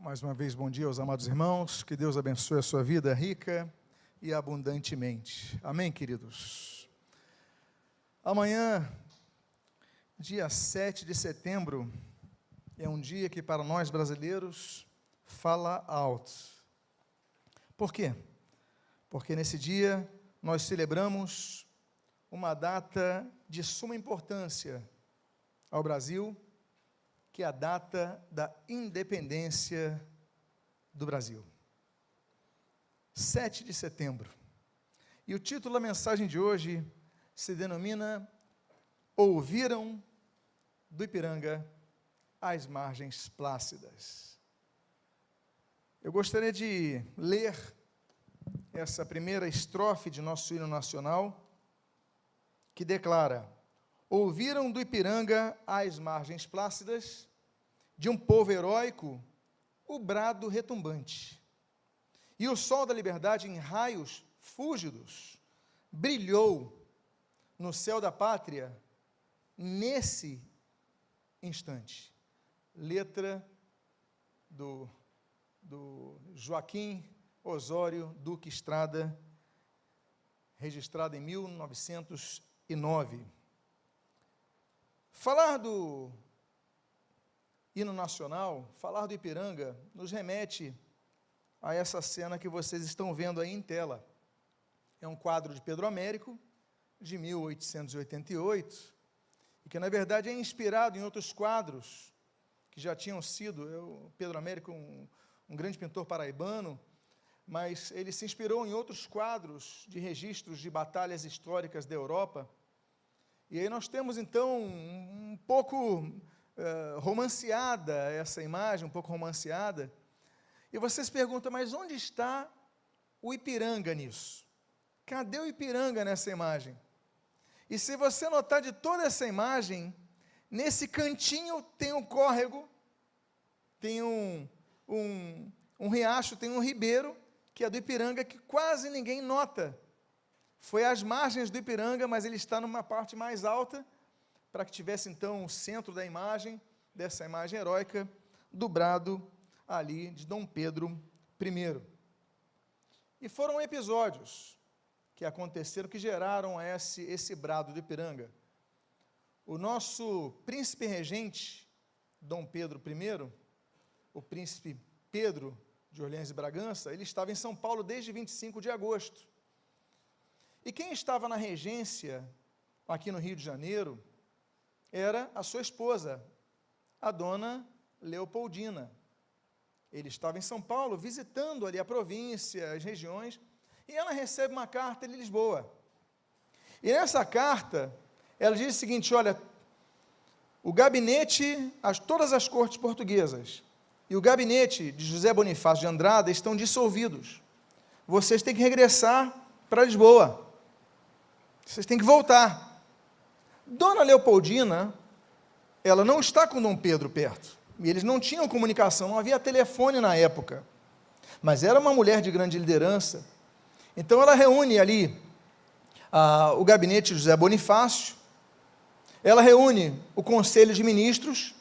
Mais uma vez, bom dia aos amados irmãos, que Deus abençoe a sua vida rica e abundantemente. Amém, queridos? Amanhã, dia 7 de setembro, é um dia que para nós brasileiros fala alto. Por quê? Porque nesse dia nós celebramos uma data de suma importância ao Brasil, que é a data da independência do Brasil. 7 de setembro. E o título da mensagem de hoje se denomina Ouviram do Ipiranga as margens plácidas. Eu gostaria de ler essa primeira estrofe de nosso hino nacional, que declara: ouviram do Ipiranga as margens plácidas, de um povo heróico, o brado retumbante. E o sol da liberdade, em raios fúlgidos, brilhou no céu da pátria, nesse instante. Letra do Joaquim Osório Duque Estrada, registrada em 1909. Falar do hino nacional, falar do Ipiranga, nos remete a essa cena que vocês estão vendo aí em tela. É um quadro de Pedro Américo, de 1888, e que, na verdade, é inspirado em outros quadros que já tinham sido. Pedro Américo, um grande pintor paraibano, mas ele se inspirou em outros quadros de registros de batalhas históricas da Europa. E aí nós temos, então, um pouco romanceada essa imagem, um pouco romanceada. E vocês perguntam, mas onde está o Ipiranga nisso? Cadê o Ipiranga nessa imagem? E se você notar de toda essa imagem, nesse cantinho tem um córrego, tem um riacho, tem um ribeiro, que é do Ipiranga, que quase ninguém nota. Foi às margens do Ipiranga, mas ele está numa parte mais alta, para que tivesse, então, o centro da imagem, dessa imagem heróica, do brado ali de Dom Pedro I. E foram episódios que aconteceram, que geraram esse brado do Ipiranga. O nosso príncipe regente, Dom Pedro I, o príncipe Pedro de Orleans e Bragança, ele estava em São Paulo desde 25 de agosto. E quem estava na regência, aqui no Rio de Janeiro, era a sua esposa, a dona Leopoldina. Ele estava em São Paulo, visitando ali a província, as regiões, e ela recebe uma carta de Lisboa. E nessa carta, ela diz o seguinte: olha, o gabinete, todas as cortes portuguesas, e o gabinete de José Bonifácio de Andrada estão dissolvidos. Vocês têm que regressar para Lisboa. Vocês têm que voltar. Dona Leopoldina, ela não está com Dom Pedro perto. E eles não tinham comunicação, não havia telefone na época. Mas era uma mulher de grande liderança. Então ela reúne ali o gabinete de José Bonifácio, ela reúne o Conselho de Ministros,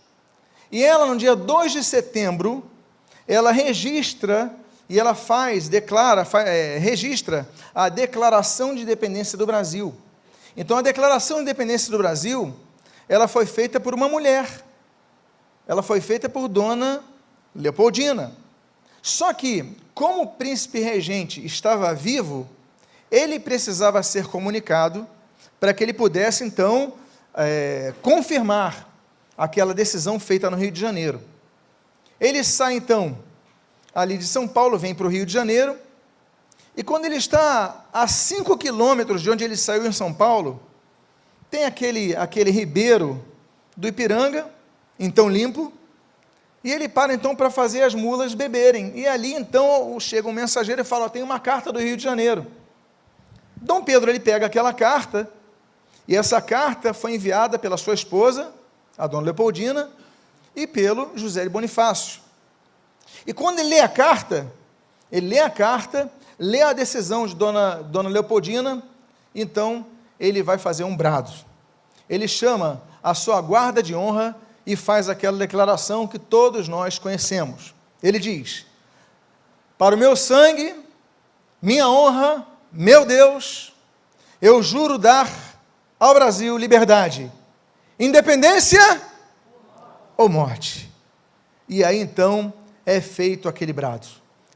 e ela, no dia 2 de setembro, ela registra e ela registra a Declaração de Independência do Brasil. Então, a Declaração de Independência do Brasil, ela foi feita por uma mulher, ela foi feita por Dona Leopoldina. Só que, como o príncipe regente estava vivo, ele precisava ser comunicado para que ele pudesse, então, confirmar aquela decisão feita no Rio de Janeiro. Ele sai, então, ali de São Paulo, vem para o Rio de Janeiro, e quando ele está a 5 quilômetros de onde ele saiu em São Paulo, tem aquele ribeiro do Ipiranga, então limpo, e ele para então para fazer as mulas beberem, e ali então chega um mensageiro e fala: tem uma carta do Rio de Janeiro. Dom Pedro, ele pega aquela carta, e essa carta foi enviada pela sua esposa, a Dona Leopoldina, e pelo José de Bonifácio. E quando ele lê a carta, lê a decisão de Dona Leopoldina, então ele vai fazer um brado. Ele chama a sua guarda de honra e faz aquela declaração que todos nós conhecemos. Ele diz: para o meu sangue, minha honra, meu Deus, eu juro dar ao Brasil liberdade, independência ou morte. E aí então é feito aquele brado.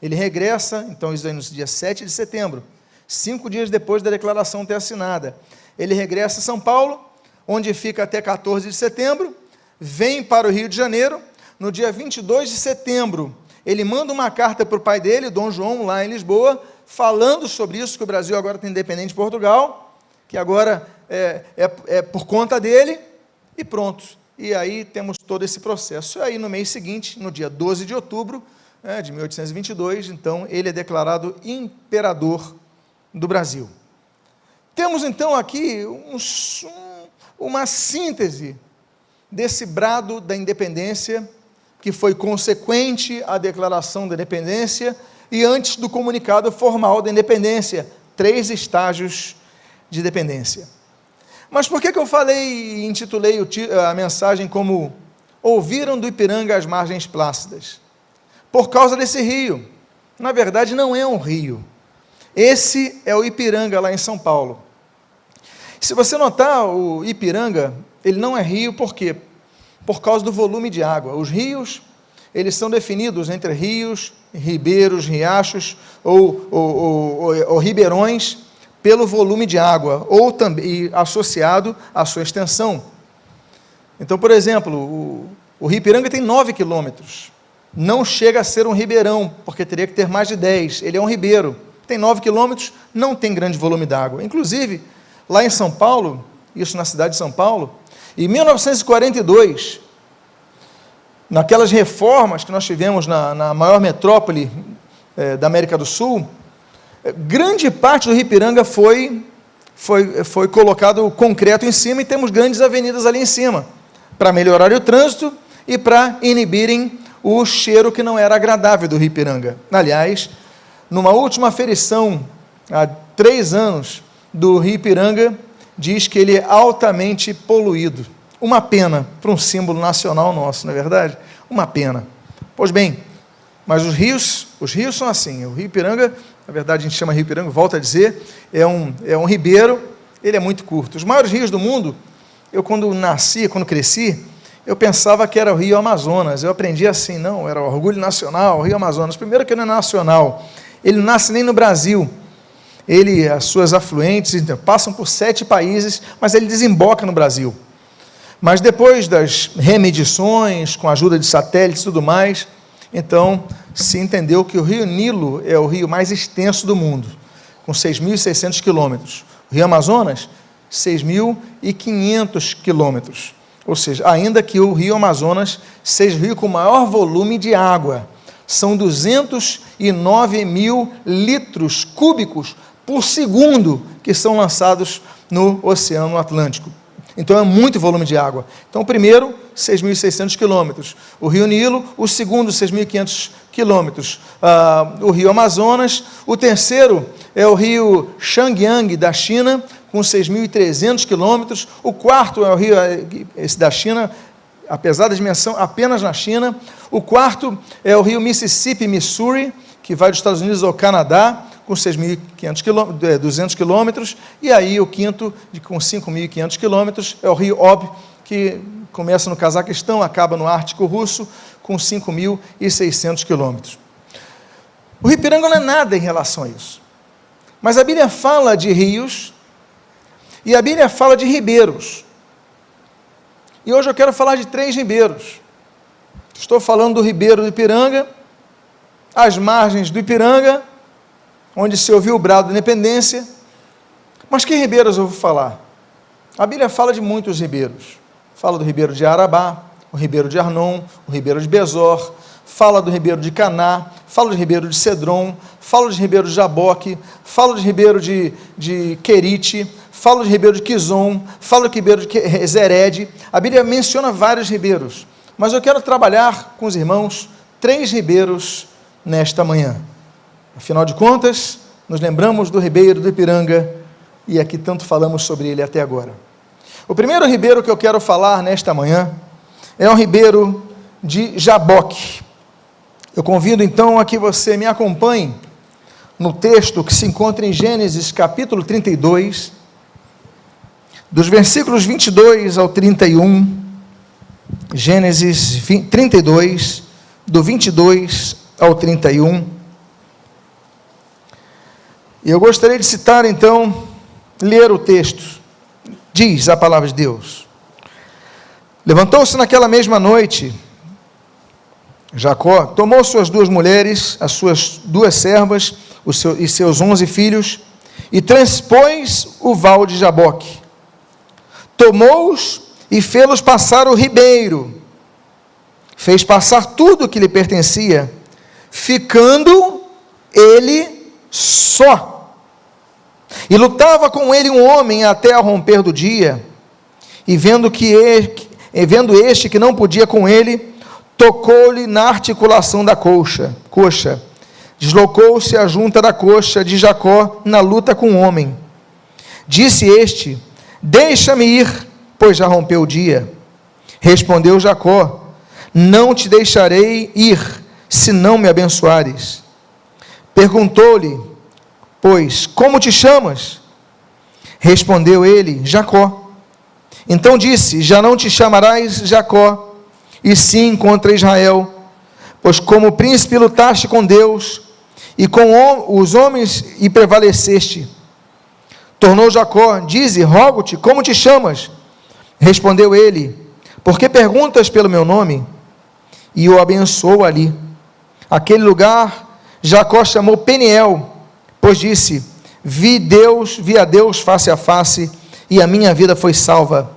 Ele regressa, então isso aí no dia 7 de setembro, 5 dias depois da declaração ter assinada. Ele regressa a São Paulo, onde fica até 14 de setembro, vem para o Rio de Janeiro. No dia 22 de setembro, ele manda uma carta para o pai dele, Dom João, lá em Lisboa, falando sobre isso, que o Brasil agora está independente de Portugal, que agora é por conta dele, e pronto. E aí temos todo esse processo. E aí no mês seguinte, no dia 12 de outubro de 1822, então ele é declarado imperador do Brasil. Temos então aqui uma síntese desse brado da independência, que foi consequente à declaração da independência e antes do comunicado formal da independência, 3 estágios de dependência. Mas por que eu falei e intitulei a mensagem como Ouviram do Ipiranga as margens plácidas? Por causa desse rio. Na verdade não é um rio, esse é o Ipiranga lá em São Paulo. Se você notar, o Ipiranga, ele não é rio, por quê? Por causa do volume de água. Os rios, eles são definidos entre rios, ribeiros, riachos ou ribeirões, pelo volume de água, ou também associado à sua extensão. Então, por exemplo, o Rio Ipiranga tem 9 quilômetros, não chega a ser um ribeirão, porque teria que ter mais de 10, ele é um ribeiro, tem 9 quilômetros, não tem grande volume d'água. Inclusive, lá em São Paulo, isso na cidade de São Paulo, em 1942, naquelas reformas que nós tivemos na maior metrópole da América do Sul, grande parte do Rio Ipiranga foi colocado concreto em cima, e temos grandes avenidas ali em cima, para melhorar o trânsito e para inibirem o cheiro que não era agradável do Rio Ipiranga. Aliás, numa última aferição, há 3 anos, do Rio Ipiranga, diz que ele é altamente poluído. Uma pena para um símbolo nacional nosso, não é verdade? Uma pena. Pois bem, mas os rios são assim. O Rio Ipiranga, na verdade a gente chama Rio Ipiranga, volto a dizer, é um ribeiro, ele é muito curto. Os maiores rios do mundo, eu quando cresci, eu pensava que era o Rio Amazonas. Eu aprendi assim, não, era o orgulho nacional, o Rio Amazonas. Primeiro que ele não é nacional, ele não nasce nem no Brasil. As suas afluentes passam por 7 países, mas ele desemboca no Brasil. Mas depois das remedições, com a ajuda de satélites e tudo mais, então se entendeu que o Rio Nilo é o rio mais extenso do mundo, com 6.600 quilômetros. O Rio Amazonas, 6.500 quilômetros. Ou seja, ainda que o Rio Amazonas seja o rio com maior volume de água, são 209 mil litros cúbicos por segundo que são lançados no Oceano Atlântico. Então é muito volume de água. Então o primeiro, 6.600 quilômetros. O Rio Nilo, o segundo, 6.500 quilômetros. O Rio Amazonas. O terceiro é o Rio Xiangyang, da China, com 6.300 quilômetros. O quarto é o rio esse da China, apesar da dimensão, apenas na China. O quarto é o rio Mississippi, Missouri, que vai dos Estados Unidos ao Canadá, com 200 quilômetros. E aí o quinto, com 5.500 quilômetros, é o rio Ob, que começa no Cazaquistão, acaba no Ártico Russo, com 5.600 quilômetros. O Rio Ipiranga não é nada em relação a isso. Mas a Bíblia fala de rios, e a Bíblia fala de ribeiros. E hoje eu quero falar de 3 ribeiros. Estou falando do ribeiro do Ipiranga, as margens do Ipiranga, onde se ouviu o brado da independência. Mas que ribeiros eu vou falar? A Bíblia fala de muitos ribeiros. Fala do ribeiro de Arabá, o ribeiro de Arnon, o ribeiro de Besor, fala do ribeiro de Caná, fala do ribeiro de Cedron, fala do ribeiro de Jaboque, fala do ribeiro de Querite, fala do ribeiro de Quizon, fala do ribeiro de Zered. A Bíblia menciona vários ribeiros, mas eu quero trabalhar com os irmãos 3 ribeiros nesta manhã. Afinal de contas, nos lembramos do ribeiro do Ipiranga, e aqui tanto falamos sobre ele até agora. O primeiro ribeiro que eu quero falar nesta manhã é o ribeiro de Jaboque. Eu convido então a que você me acompanhe no texto que se encontra em Gênesis capítulo 32, dos versículos 22 ao 31, Gênesis 32, do 22 ao 31. E eu gostaria de citar então, ler o texto. Diz a palavra de Deus: levantou-se naquela mesma noite Jacó, tomou suas 2 mulheres, as suas 2 servas, e seus 11 filhos, e transpôs o val de Jaboque. Tomou-os e fê-los passar o ribeiro. Fez passar tudo o que lhe pertencia, ficando ele só. E lutava com ele um homem até ao romper do dia, e vendo este que não podia com ele, tocou-lhe na articulação da coxa. Deslocou-se a junta da coxa de Jacó na luta com o homem. Disse este: deixa-me ir, pois já rompeu o dia. Respondeu Jacó: não te deixarei ir, se não me abençoares. Perguntou-lhe, pois, como te chamas? Respondeu ele: Jacó. Então disse: já não te chamarás Jacó, e sim contra Israel, pois como príncipe lutaste com Deus e com os homens e prevaleceste. Tornou Jacó: dize, rogo-te, como te chamas? Respondeu ele: por que perguntas pelo meu nome? E o abençoou ali. Aquele lugar Jacó chamou Peniel, pois disse: vi a Deus face a face, e a minha vida foi salva.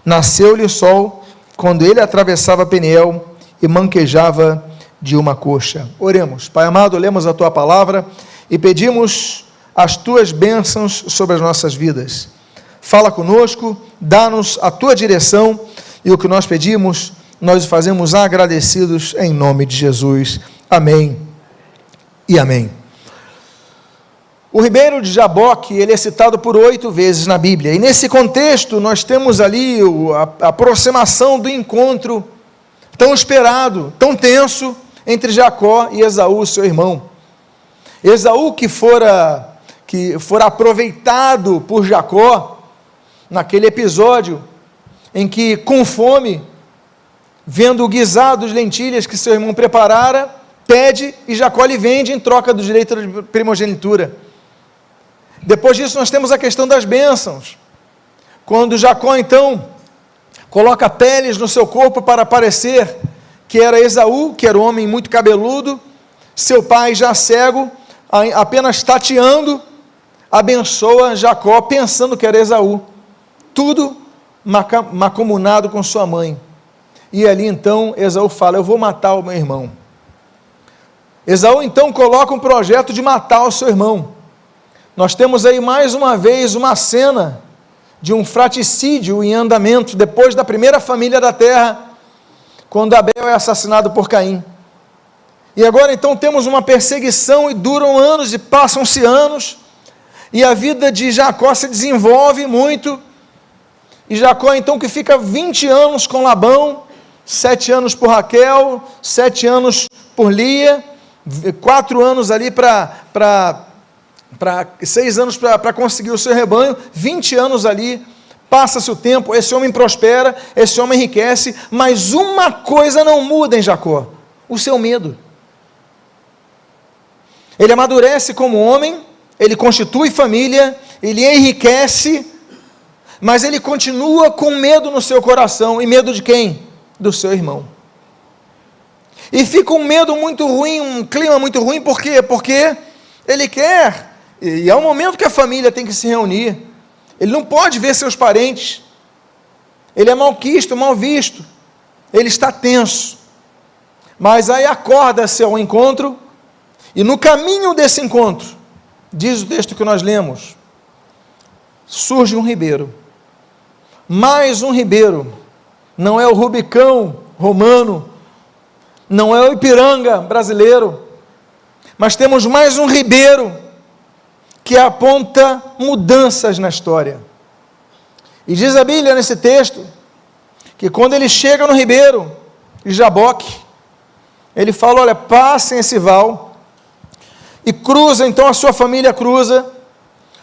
Nasceu-lhe o sol quando ele atravessava Peniel e manquejava de uma coxa. Oremos. Pai amado, lemos a Tua palavra e pedimos as Tuas bênçãos sobre as nossas vidas. Fala conosco, dá-nos a Tua direção, e o que nós pedimos, nós fazemos agradecidos em nome de Jesus. Amém e amém. O ribeiro de Jaboque, ele é citado por 8 vezes na Bíblia, e nesse contexto nós temos ali a aproximação do encontro tão esperado, tão tenso, entre Jacó e Esaú, seu irmão. Esaú que fora aproveitado por Jacó, naquele episódio, em que com fome, vendo o guisado de lentilhas que seu irmão preparara, pede e Jacó lhe vende em troca do direito de primogenitura. Depois disso nós temos a questão das bênçãos, quando Jacó então coloca peles no seu corpo para parecer que era Esaú, que era um homem muito cabeludo, seu pai já cego, apenas tateando, abençoa Jacó pensando que era Esaú, tudo macomunado com sua mãe. E ali então Esaú fala: eu vou matar o meu irmão. Esaú então coloca um projeto de matar o seu irmão. Nós temos aí mais uma vez uma cena de um fratricídio em andamento, depois da primeira família da terra, quando Abel é assassinado por Caim. E agora então temos uma perseguição, e duram anos, e passam-se anos, e a vida de Jacó se desenvolve muito, e Jacó então que fica 20 anos com Labão, 7 anos por Raquel, 7 anos por Lia, 4 anos ali 6 anos para conseguir o seu rebanho, 20 anos ali, passa-se o tempo, esse homem prospera, esse homem enriquece, mas uma coisa não muda em Jacó: o seu medo. Ele amadurece como homem, ele constitui família, ele enriquece, mas ele continua com medo no seu coração. E medo de quem? Do seu irmão. E fica um medo muito ruim, um clima muito ruim. Por quê? Porque ele quer, e é um momento que a família tem que se reunir, ele não pode ver seus parentes, ele é malquisto, mal visto, ele está tenso, mas aí acorda-se ao encontro, e no caminho desse encontro, diz o texto que nós lemos, surge um ribeiro, mais um ribeiro, não é o Rubicão romano, não é o Ipiranga brasileiro, mas temos mais um ribeiro, que aponta mudanças na história. E diz a Bíblia nesse texto, que quando ele chega no ribeiro de Jaboque, Ele fala, olha, passem esse val, e cruza, então a sua família cruza,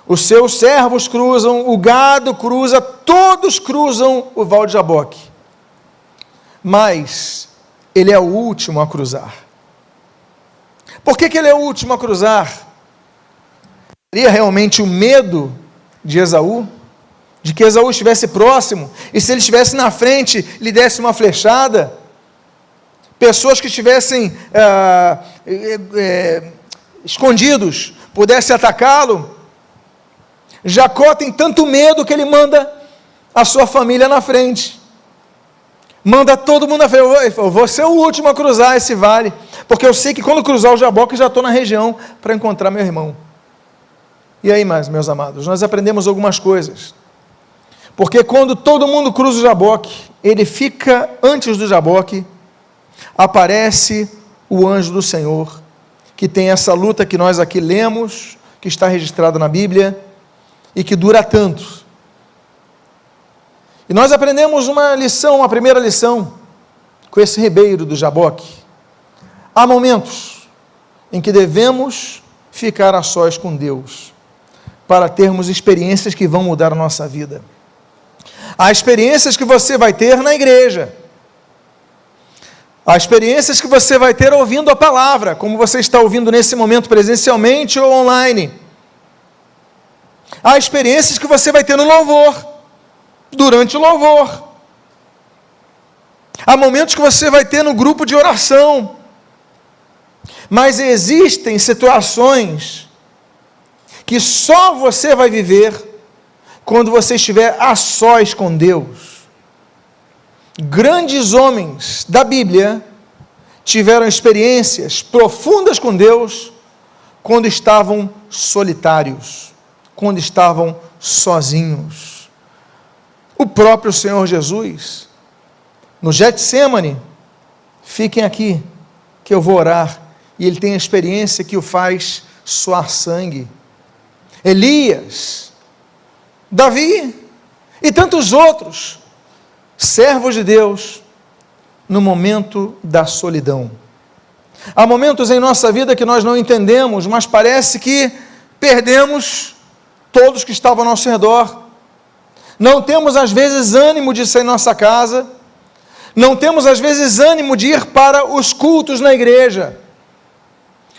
os seus servos cruzam, o gado cruza, todos cruzam o val de Jaboque. Mas ele é o último a cruzar. Por que ele é o último a cruzar? Seria realmente o medo de Esaú? De que Esaú estivesse próximo, e se ele estivesse na frente, lhe desse uma flechada? Pessoas que estivessem escondidos, pudessem atacá-lo? Jacó tem tanto medo que ele manda a sua família na frente. Manda todo mundo na frente. Eu vou ser o último a cruzar esse vale, porque eu sei que quando cruzar o Jaboque, já estou na região para encontrar meu irmão. E aí, meus amados, nós aprendemos algumas coisas. Porque quando todo mundo cruza o Jaboque, ele fica antes do Jaboque, aparece o anjo do Senhor, que tem essa luta que nós aqui lemos, que está registrada na Bíblia, e que dura tanto. E nós aprendemos uma lição, a primeira lição, com esse ribeiro do Jaboque. Há momentos em que devemos ficar a sós com Deus, para termos experiências que vão mudar a nossa vida. Há experiências que você vai ter na igreja, há experiências que você vai ter ouvindo a palavra, como você está ouvindo nesse momento presencialmente ou online. Há experiências que você vai ter no louvor, durante o louvor. Há momentos que você vai ter no grupo de oração. Mas existem situações que só você vai viver quando você estiver a sós com Deus. Grandes homens da Bíblia tiveram experiências profundas com Deus quando estavam solitários, quando estavam sozinhos. O próprio Senhor Jesus, no Getsêmani, fiquem aqui, que eu vou orar, e ele tem a experiência que o faz suar sangue. Elias, Davi, e tantos outros, servos de Deus, no momento da solidão. Há momentos em nossa vida que nós não entendemos, mas parece que perdemos todos que estavam ao nosso redor. Não temos às vezes ânimo de sair da nossa casa, não temos às vezes ânimo de ir para os cultos na igreja.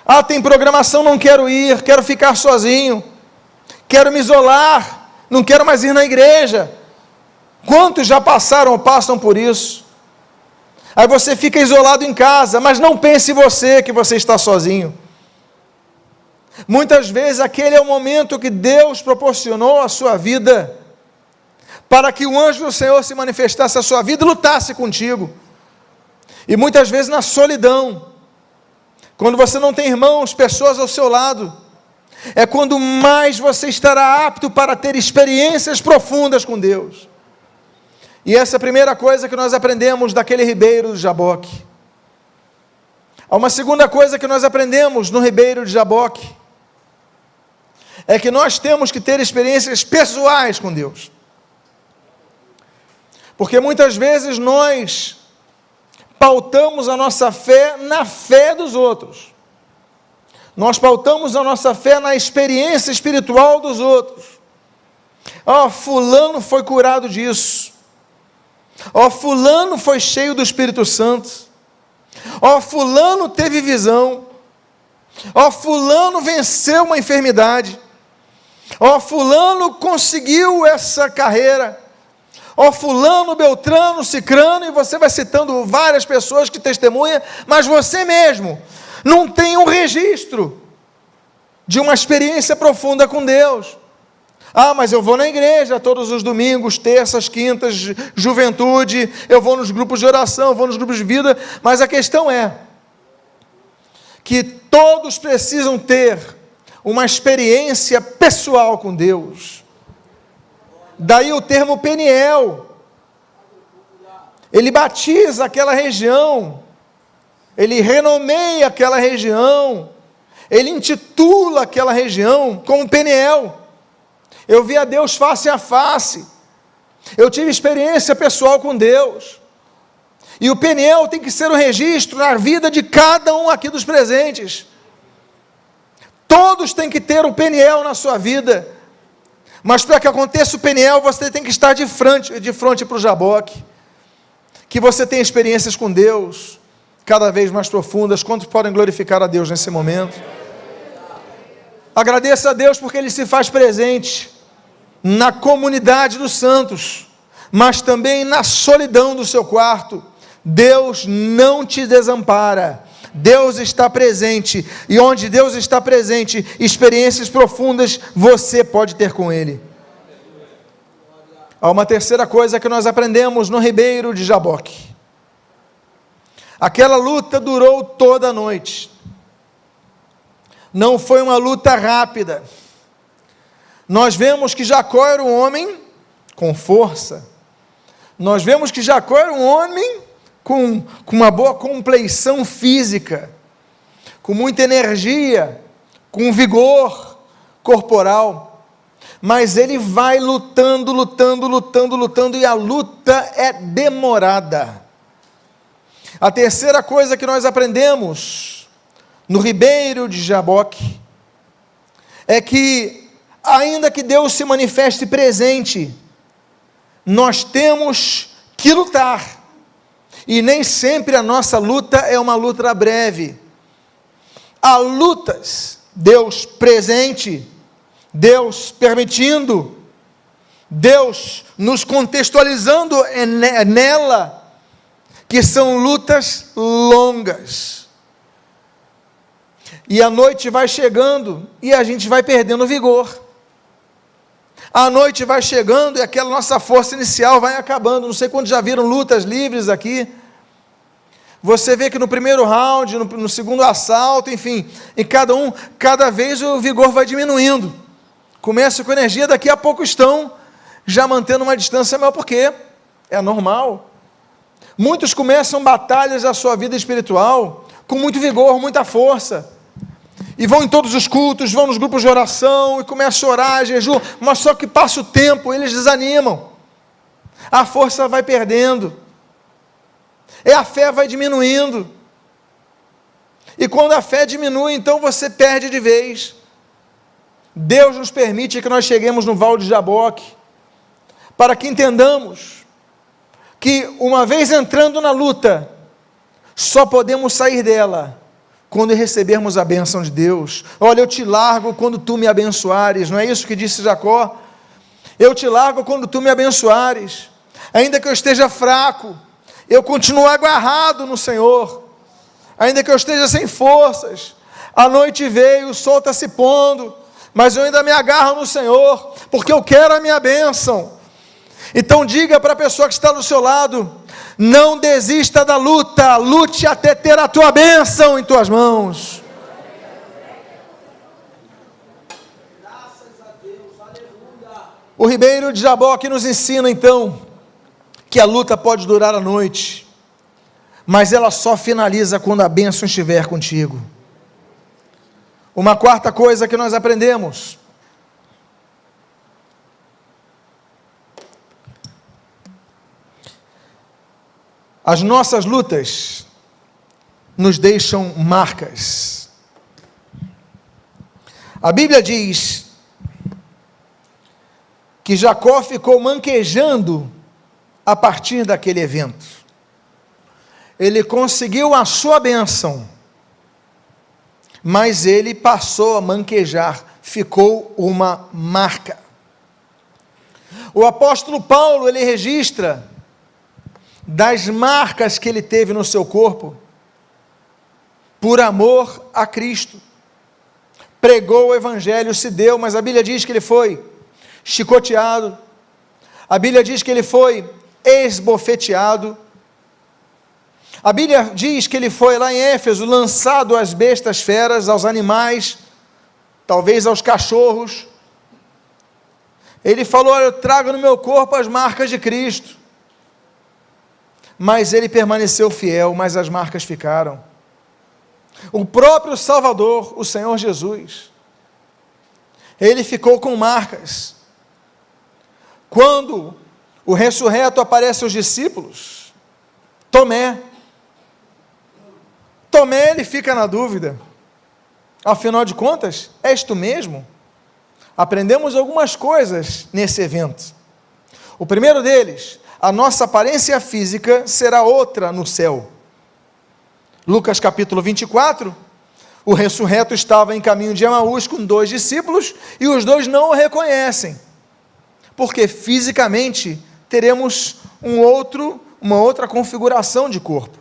Ah, tem programação, não quero ir, quero ficar sozinho, quero me isolar, não quero mais ir na igreja. Quantos já passaram ou passam por isso? Aí você fica isolado em casa, mas não pense você que você está sozinho. Muitas vezes aquele é o momento que Deus proporcionou à sua vida, para que o anjo do Senhor se manifestasse à sua vida e lutasse contigo. E muitas vezes na solidão, quando você não tem irmãos, pessoas ao seu lado, é quando mais você estará apto para ter experiências profundas com Deus. E essa é a primeira coisa que nós aprendemos daquele ribeiro de Jaboque. Há uma segunda coisa que nós aprendemos no ribeiro de Jaboque, é que nós temos que ter experiências pessoais com Deus. Porque muitas vezes nós pautamos a nossa fé na fé dos outros. Nós pautamos a nossa fé na experiência espiritual dos outros. Ó, fulano foi curado disso. Ó, fulano foi cheio do Espírito Santo. Ó, fulano teve visão. Ó, fulano venceu uma enfermidade. Ó, fulano conseguiu essa carreira. Ó, fulano, beltrano, cicrano, e você vai citando várias pessoas que testemunham, mas você mesmo não tem um registro de uma experiência profunda com Deus. Ah, mas eu vou na igreja todos os domingos, terças, quintas, juventude, eu vou nos grupos de oração, eu vou nos grupos de vida, mas a questão é que todos precisam ter uma experiência pessoal com Deus. Daí o termo Peniel. Ele batiza aquela região, ele renomeia aquela região, ele intitula aquela região como Peniel. Eu vi a Deus face a face, eu tive experiência pessoal com Deus. E o Peniel tem que ser um registro na vida de cada um aqui dos presentes. Todos têm que ter o Peniel na sua vida. Mas para que aconteça o Peniel, você tem que estar de frente para o Jaboque. Que você tenha experiências com Deus, cada vez mais profundas. Quantos podem glorificar a Deus nesse momento? Agradeça a Deus porque Ele se faz presente na comunidade dos santos, mas também na solidão do seu quarto. Deus não te desampara, Deus está presente, e onde Deus está presente, experiências profundas você pode ter com Ele. Há uma terceira coisa que nós aprendemos no ribeiro de Jaboque. Aquela luta durou toda a noite, não foi uma luta rápida. Nós vemos que Jacó era um homem com força, nós vemos que Jacó era um homem com uma boa compleição física, com muita energia, com vigor corporal, mas ele vai lutando, e a luta é demorada. A terceira coisa que nós aprendemos no ribeiro de Jaboque é que, ainda que Deus se manifeste presente, nós temos que lutar. E nem sempre a nossa luta é uma luta breve. Há lutas, Deus presente, Deus permitindo, Deus nos contextualizando nela, que são lutas longas. E a noite vai chegando e a gente vai perdendo vigor. A noite vai chegando e aquela nossa força inicial vai acabando. Não sei quantos já viram lutas livres aqui. Você vê que no primeiro round, no segundo assalto, enfim, em cada vez o vigor vai diminuindo. Começa com energia, daqui a pouco estão já mantendo uma distância maior, porque é normal. Muitos começam batalhas da sua vida espiritual com muito vigor, muita força. E vão em todos os cultos, vão nos grupos de oração, e começam a orar, jejum, mas só que passa o tempo, eles desanimam, a força vai perdendo, e a fé vai diminuindo, e quando a fé diminui, então você perde de vez. Deus nos permite que nós cheguemos no Vale de Jaboque, para que entendamos, que uma vez entrando na luta, só podemos sair dela, quando recebermos a bênção de Deus. Olha, eu te largo quando tu me abençoares, não é isso que disse Jacó? Eu te largo quando tu me abençoares, ainda que eu esteja fraco, eu continuo agarrado no Senhor, ainda que eu esteja sem forças, a noite veio, o sol está se pondo, mas eu ainda me agarro no Senhor, porque eu quero a minha bênção. Então diga para a pessoa que está do seu lado: não desista da luta, lute até ter a tua bênção em tuas mãos. O ribeiro de Jaboque nos ensina então, que a luta pode durar a noite, mas ela só finaliza quando a bênção estiver contigo. Uma quarta coisa que nós aprendemos: as nossas lutas nos deixam marcas. A Bíblia diz que Jacó ficou manquejando a partir daquele evento. Ele conseguiu a sua bênção, mas ele passou a manquejar, ficou uma marca. O apóstolo Paulo, ele registra das marcas que ele teve no seu corpo, por amor a Cristo, pregou o evangelho, se deu, mas a Bíblia diz que ele foi chicoteado, a Bíblia diz que ele foi esbofeteado, a Bíblia diz que ele foi lá em Éfeso, lançado às bestas feras, aos animais, talvez aos cachorros. Ele falou: olha, eu trago no meu corpo as marcas de Cristo. Mas ele permaneceu fiel, mas as marcas ficaram. O próprio Salvador, o Senhor Jesus, ele ficou com marcas. Quando o ressurreto aparece aos discípulos, Tomé, ele fica na dúvida. Afinal de contas, és tu mesmo? Aprendemos algumas coisas nesse evento. O primeiro deles, a nossa aparência física será outra no céu. Lucas capítulo 24, o ressurreto estava em caminho de Emaús com 2 discípulos e os 2 não o reconhecem, porque fisicamente teremos uma outra configuração de corpo.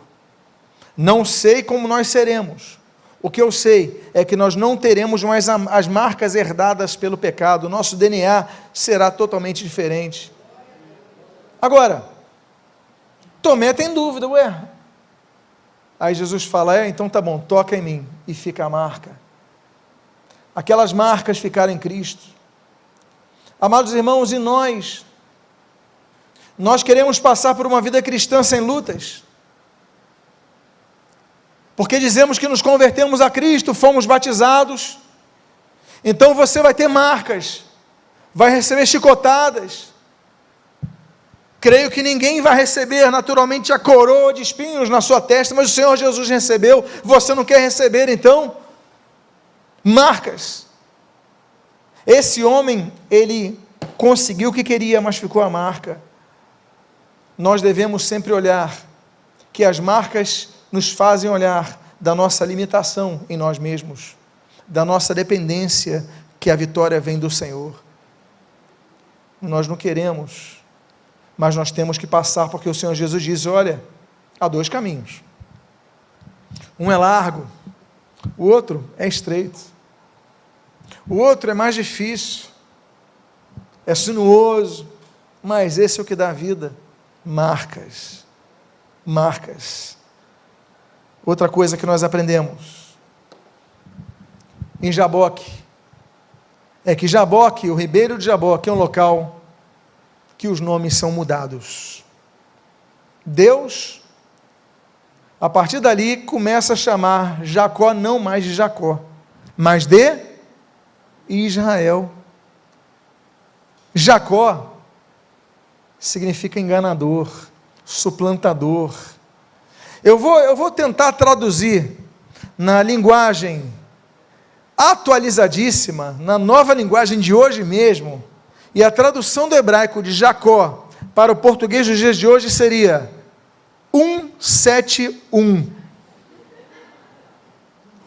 Não sei como nós seremos. O que eu sei é que nós não teremos mais as marcas herdadas pelo pecado. O nosso DNA será totalmente diferente. Agora, Tomé tem dúvida, Aí Jesus fala, então tá bom, toca em mim, e fica a marca. Aquelas marcas ficaram em Cristo. Amados irmãos, e nós? Nós queremos passar por uma vida cristã sem lutas, porque dizemos que nos convertemos a Cristo, fomos batizados, então você vai ter marcas, vai receber chicotadas. Creio que ninguém vai receber naturalmente a coroa de espinhos na sua testa, mas o Senhor Jesus recebeu, você não quer receber então? Marcas. Esse homem, ele conseguiu o que queria, mas ficou a marca. Nós devemos sempre olhar, que as marcas nos fazem olhar da nossa limitação em nós mesmos, da nossa dependência, que a vitória vem do Senhor. Nós não queremos, mas nós temos que passar, porque o Senhor Jesus diz, olha, há 2 caminhos. Um é largo, o outro é estreito. O outro é mais difícil, é sinuoso, mas esse é o que dá vida. Marcas. Outra coisa que nós aprendemos em Jaboque, é que Jaboque, o ribeiro de Jaboque, é um local que os nomes são mudados. Deus, a partir dali, começa a chamar Jacó não mais de Jacó, mas de Israel. Jacó significa enganador, suplantador. Eu vou tentar traduzir na linguagem atualizadíssima, na nova linguagem de hoje mesmo, e a tradução do hebraico de Jacó para o português dos dias de hoje seria 171.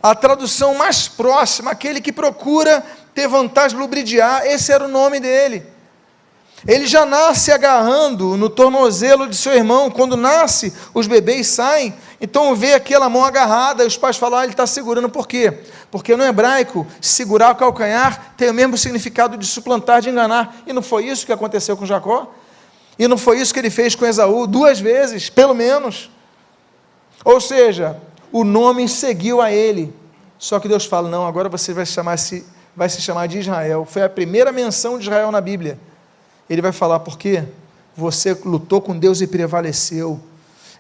A tradução mais próxima, aquele que procura ter vantagem, lubridiar, esse era o nome dele. Ele já nasce agarrando no tornozelo de seu irmão. Quando nasce, os bebês saem, então vê aquela mão agarrada, e os pais falam, ele está segurando, por quê? Porque no hebraico, segurar o calcanhar tem o mesmo significado de suplantar, de enganar, e não foi isso que aconteceu com Jacó? E não foi isso que ele fez com Esaú 2 vezes, pelo menos? Ou seja, o nome seguiu a ele, só que Deus fala, não, agora você vai se chamar de Israel. Foi a primeira menção de Israel na Bíblia. Ele vai falar, porque você lutou com Deus e prevaleceu.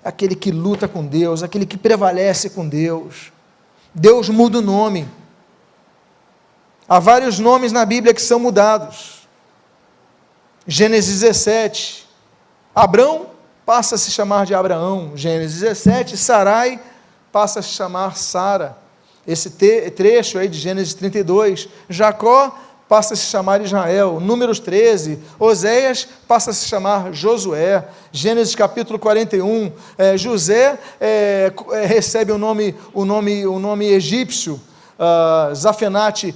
Aquele que luta com Deus, aquele que prevalece com Deus. Deus muda o nome. Há vários nomes na Bíblia que são mudados. Gênesis 17, Abrão passa a se chamar de Abraão. Gênesis 17, Sarai passa a se chamar Sara. Esse trecho aí de Gênesis 32, Jacó passa a se chamar Israel. Números 13, Oséias passa a se chamar Josué. Gênesis capítulo 41, José recebe o nome egípcio, Zafenate,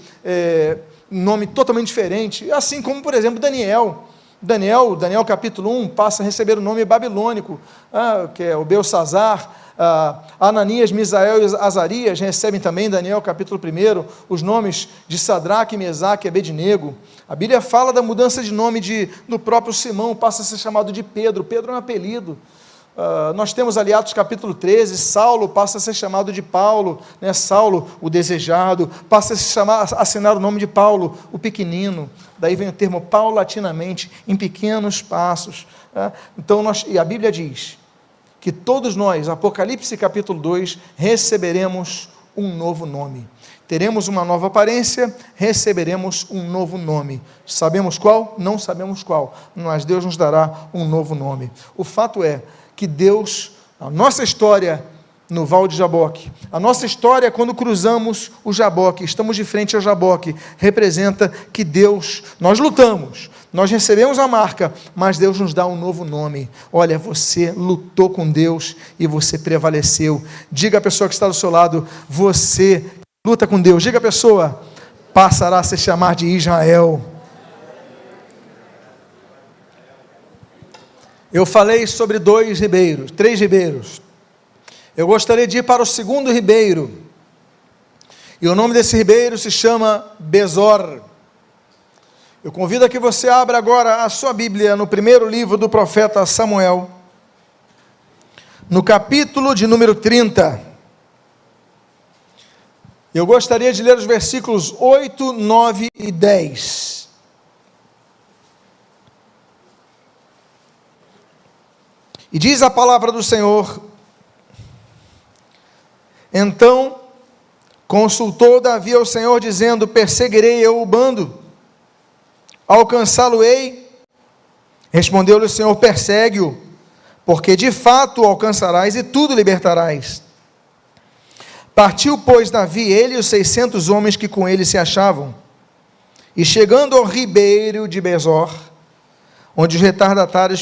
nome totalmente diferente, assim como, por exemplo, Daniel capítulo 1 passa a receber o nome babilônico, que é o Belsazar. Ananias, Misael e Azarias recebem também, Daniel capítulo 1, os nomes de Sadraque, Mesaque e Abednego. A Bíblia fala da mudança de nome do próprio Simão, passa a ser chamado de Pedro. Pedro é um apelido. Nós temos ali Atos capítulo 13, Saulo passa a ser chamado de Paulo, né? Saulo, o desejado, passa a se assinar o nome de Paulo, o pequenino. Daí vem o termo paulatinamente, em pequenos passos. Então, e a Bíblia diz que todos nós, Apocalipse capítulo 2, receberemos um novo nome. Teremos uma nova aparência, receberemos um novo nome. Sabemos qual? Não sabemos qual, mas Deus nos dará um novo nome. O fato é que Deus A nossa história no Val de Jaboque, a nossa história quando cruzamos o Jaboque, estamos de frente ao Jaboque, representa que Deus, nós lutamos, nós recebemos a marca, mas Deus nos dá um novo nome. Olha, você lutou com Deus e você prevaleceu. Diga à pessoa que está do seu lado, você luta com Deus. Diga à pessoa, passará a se chamar de Israel. Eu falei sobre 3 ribeiros. Eu gostaria de ir para o segundo ribeiro. E o nome desse ribeiro se chama Besor. Eu convido a que você abra agora a sua Bíblia no primeiro livro do profeta Samuel, no capítulo de número 30. Eu gostaria de ler os versículos 8, 9 e 10. E diz a palavra do Senhor: então consultou Davi ao Senhor, dizendo: perseguirei eu o bando, alcançá-lo-ei? Respondeu-lhe o Senhor: persegue-o, porque de fato o alcançarás e tudo libertarás. Partiu, pois, Davi, ele e os 600 homens que com ele se achavam, e chegando ao ribeiro de Besor, onde os retardatários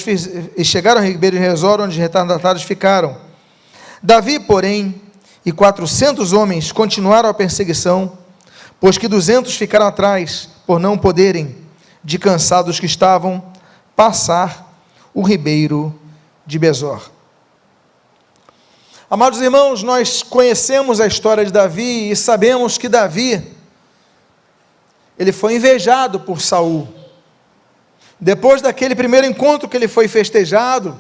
ficaram. Davi, porém, e 400 homens continuaram a perseguição, pois que 200 ficaram atrás, por não poderem, de cansados que estavam, passar o ribeiro de Besor. Amados irmãos, nós conhecemos a história de Davi e sabemos que Davi, ele foi invejado por Saul. Depois daquele primeiro encontro que ele foi festejado,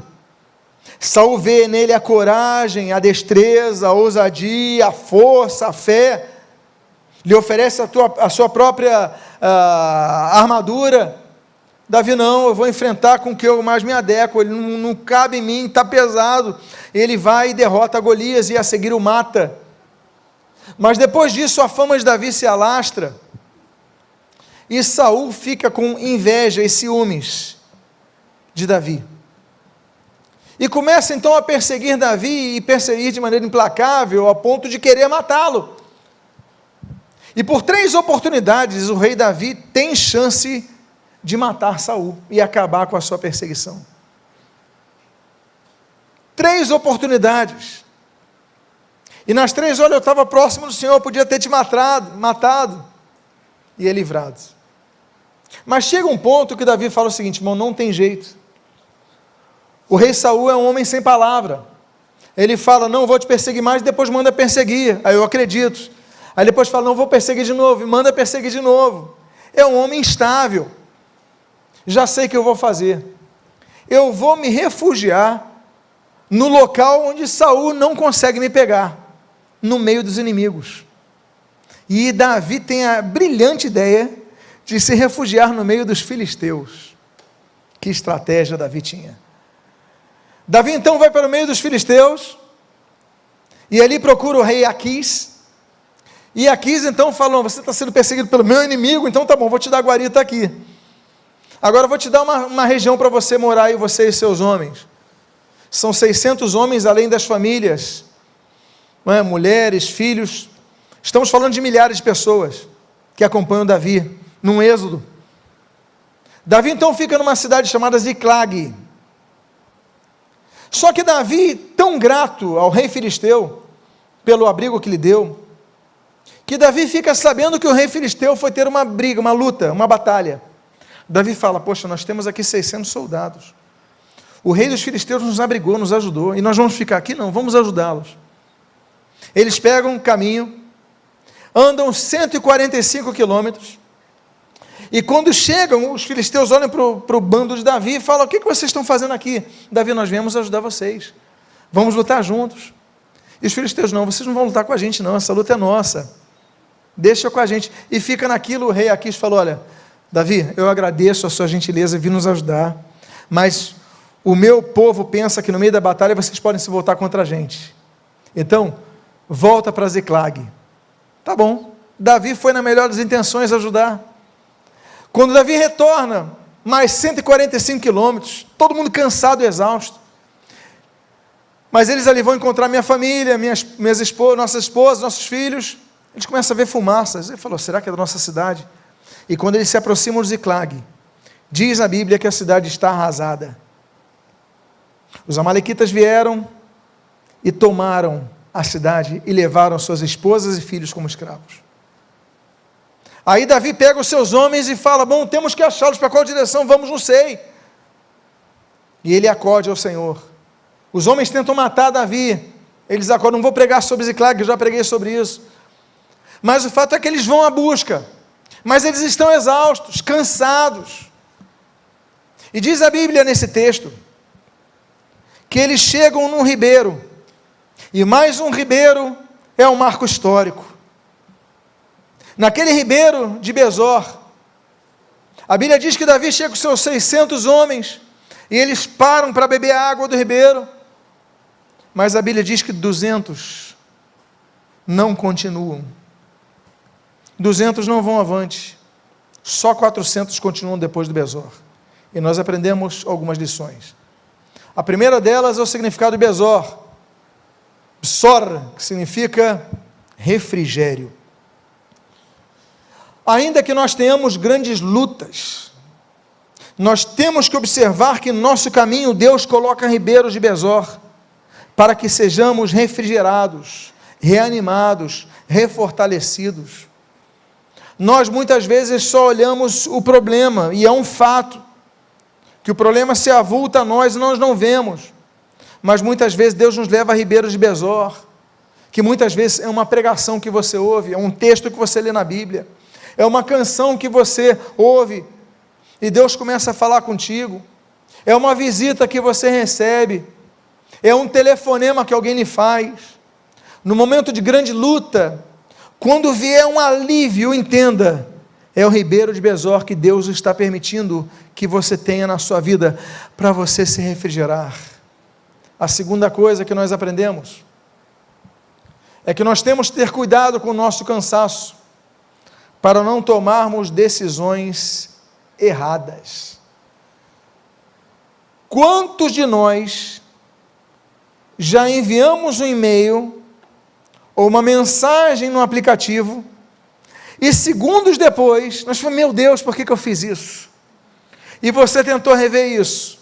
Saul vê nele a coragem, a destreza, a ousadia, a força, a fé, lhe oferece a sua própria armadura. Davi: não, eu vou enfrentar com o que eu mais me adequo, ele não cabe em mim, está pesado. Ele vai e derrota Golias e a seguir o mata. Mas depois disso a fama de Davi se alastra, e Saul fica com inveja e ciúmes de Davi. E começa então a perseguir Davi, e perseguir de maneira implacável, a ponto de querer matá-lo. E por 3 oportunidades, o rei Davi tem chance de matar Saul e acabar com a sua perseguição. 3 oportunidades. E nas 3, olha, eu estava próximo do Senhor, eu podia ter te matado, e é livrado. Mas chega um ponto que Davi fala o seguinte: irmão, não tem jeito. O rei Saul é um homem sem palavra. Ele fala: não vou te perseguir mais, depois manda perseguir. Aí eu acredito. Aí depois fala: não vou perseguir de novo, e manda perseguir de novo. É um homem instável. Já sei o que eu vou fazer. Eu vou me refugiar no local onde Saul não consegue me pegar, no meio dos inimigos. E Davi tem a brilhante ideia de se refugiar no meio dos filisteus. Que estratégia Davi tinha. Davi então vai para o meio dos filisteus, e ali procura o rei Aquis, e Aquis então fala: você está sendo perseguido pelo meu inimigo, então tá bom, vou te dar guarita aqui. Agora eu vou te dar uma região para você morar, e você e seus homens. São 600 homens, além das famílias, não é? Mulheres, filhos. Estamos falando de milhares de pessoas que acompanham Davi num êxodo. Davi então fica numa cidade chamada Ziclag. Só que Davi, tão grato ao rei filisteu pelo abrigo que lhe deu, que Davi fica sabendo que o rei filisteu foi ter uma briga, uma luta, uma batalha. Davi fala: poxa, nós temos aqui 600 soldados. O rei dos filisteus nos abrigou, nos ajudou, e nós vamos ficar aqui? Não, vamos ajudá-los. Eles pegam um caminho, andam 145 quilômetros, e quando chegam, os filisteus olham para o bando de Davi e falam: o que vocês estão fazendo aqui? Davi: nós viemos ajudar vocês, vamos lutar juntos. E os filisteus: não, vocês não vão lutar com a gente não, essa luta é nossa, deixa com a gente. E fica naquilo. O rei Aquis falou: olha, Davi, eu agradeço a sua gentileza em vir nos ajudar, mas o meu povo pensa que no meio da batalha vocês podem se voltar contra a gente, então volta para Ziclag. Tá bom. Davi foi na melhor das intenções ajudar. Quando Davi retorna, mais 145 quilômetros, todo mundo cansado e exausto, Mas eles ali vão encontrar minha família, nossas esposas, nossos filhos. Eles começam a ver fumaças. Ele falou, será que é da nossa cidade? E quando eles se aproximam de Ziclag, diz a Bíblia que a cidade está arrasada. Os amalequitas vieram e tomaram a cidade e levaram suas esposas e filhos como escravos. Aí Davi pega os seus homens e fala, bom, temos que achá-los, para qual direção vamos, não sei. E ele acode ao Senhor. Os homens tentam matar Davi, eles acordam, não vou pregar sobre Ziclag, eu já preguei sobre isso. Mas o fato é que eles vão à busca, mas eles estão exaustos, cansados. E diz a Bíblia nesse texto, que eles chegam num ribeiro, e mais um ribeiro é um marco histórico. Naquele ribeiro de Besor, a Bíblia diz que Davi chega com seus 600 homens, e eles param para beber a água do ribeiro, mas a Bíblia diz que 200 não continuam, 200 não vão avante, só 400 continuam depois do Besor, e nós aprendemos algumas lições. A primeira delas é o significado de Besor, Bsor, que significa refrigério. Ainda que nós tenhamos grandes lutas, nós temos que observar que no nosso caminho Deus coloca ribeiros de Besor, para que sejamos refrigerados, reanimados, refortalecidos. Nós muitas vezes só olhamos o problema, e é um fato, que o problema se avulta a nós e nós não vemos, mas muitas vezes Deus nos leva a ribeiros de Besor, que muitas vezes é uma pregação que você ouve, é um texto que você lê na Bíblia, é uma canção que você ouve, e Deus começa a falar contigo, é uma visita que você recebe, é um telefonema que alguém lhe faz, no momento de grande luta, quando vier um alívio, entenda, é o ribeiro de Besor que Deus está permitindo que você tenha na sua vida, para você se refrigerar. A segunda coisa que nós aprendemos, é que nós temos que ter cuidado com o nosso cansaço, para não tomarmos decisões erradas. Quantos de nós já enviamos um e-mail, ou uma mensagem no aplicativo, e segundos depois, nós falamos, meu Deus, por que eu fiz isso? E você tentou rever isso.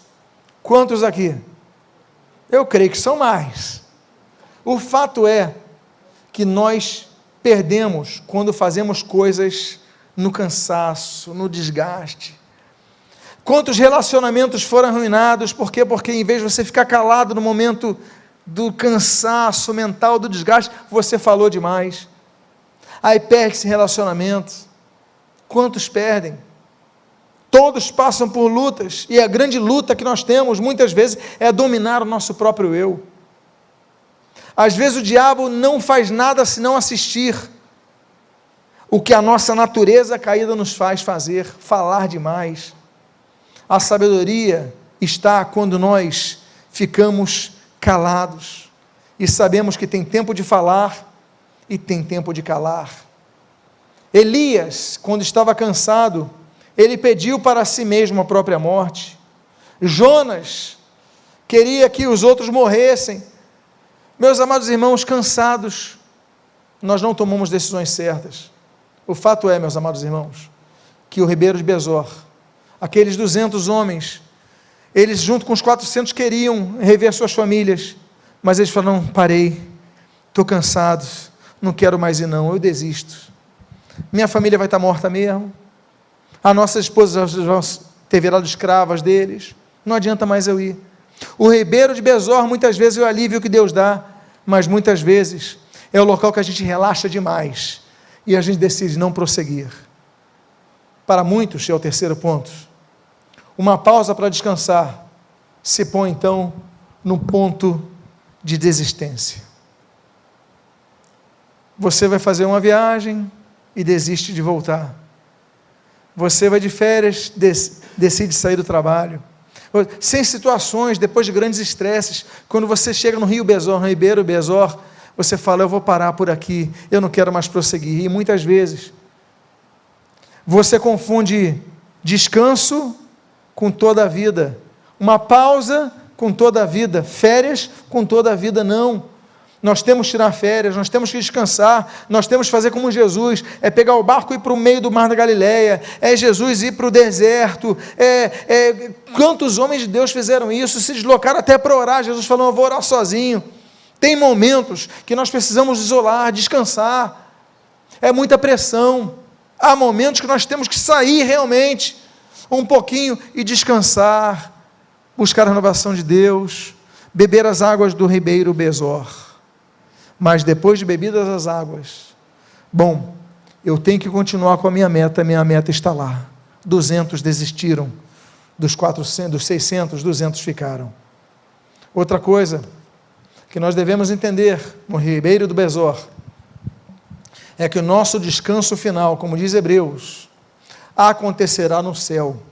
Quantos aqui? Eu creio que são mais. O fato é, que nós perdemos, quando fazemos coisas no cansaço, no desgaste. Quantos relacionamentos foram arruinados, por quê? Porque em vez de você ficar calado no momento do cansaço mental, do desgaste, você falou demais, aí perde-se relacionamento. Quantos perdem? Todos passam por lutas, e a grande luta que nós temos, muitas vezes, é dominar o nosso próprio eu. Às vezes o diabo não faz nada senão assistir o que a nossa natureza caída nos faz fazer, falar demais. A sabedoria está quando nós ficamos calados, e sabemos que tem tempo de falar, e tem tempo de calar. Elias, quando estava cansado, ele pediu para si mesmo a própria morte. Jonas queria que os outros morressem. Meus amados irmãos, cansados, nós não tomamos decisões certas. O fato é, meus amados irmãos, que o ribeiro de Besor, aqueles 200 homens, eles junto com os 400 queriam rever suas famílias, mas eles falaram, não, parei, estou cansado, não quero mais ir não, eu desisto. Minha família vai estar morta mesmo, as nossas esposas vão ter virado escravas deles, não adianta mais eu ir. O ribeiro de Besor, muitas vezes é o alívio que Deus dá, mas muitas vezes é o local que a gente relaxa demais, e a gente decide não prosseguir. Para muitos, é o terceiro ponto, uma pausa para descansar, se põe então no ponto de desistência. Você vai fazer uma viagem e desiste de voltar. Você vai de férias, decide sair do trabalho. Sem situações, depois de grandes estresses, quando você chega no Rio Besor, no ribeiro Besor, você fala, eu vou parar por aqui, eu não quero mais prosseguir. E muitas vezes, você confunde descanso com toda a vida, uma pausa com toda a vida, férias com toda a vida não. Nós temos que tirar férias, nós temos que descansar, nós temos que fazer como Jesus, é pegar o barco e ir para o meio do mar da Galileia, é Jesus ir para o deserto, quantos homens de Deus fizeram isso, se deslocaram até para orar, Jesus falou, eu vou orar sozinho. Tem momentos que nós precisamos isolar, descansar, é muita pressão, há momentos que nós temos que sair realmente, um pouquinho e descansar, buscar a renovação de Deus, beber as águas do ribeiro Besor. Mas depois de bebidas as águas, bom, eu tenho que continuar com a minha meta está lá. 200 desistiram, dos 400, dos 600, 200 ficaram. Outra coisa que nós devemos entender no ribeiro do Besor, é que o nosso descanso final, como diz Hebreus, acontecerá no céu.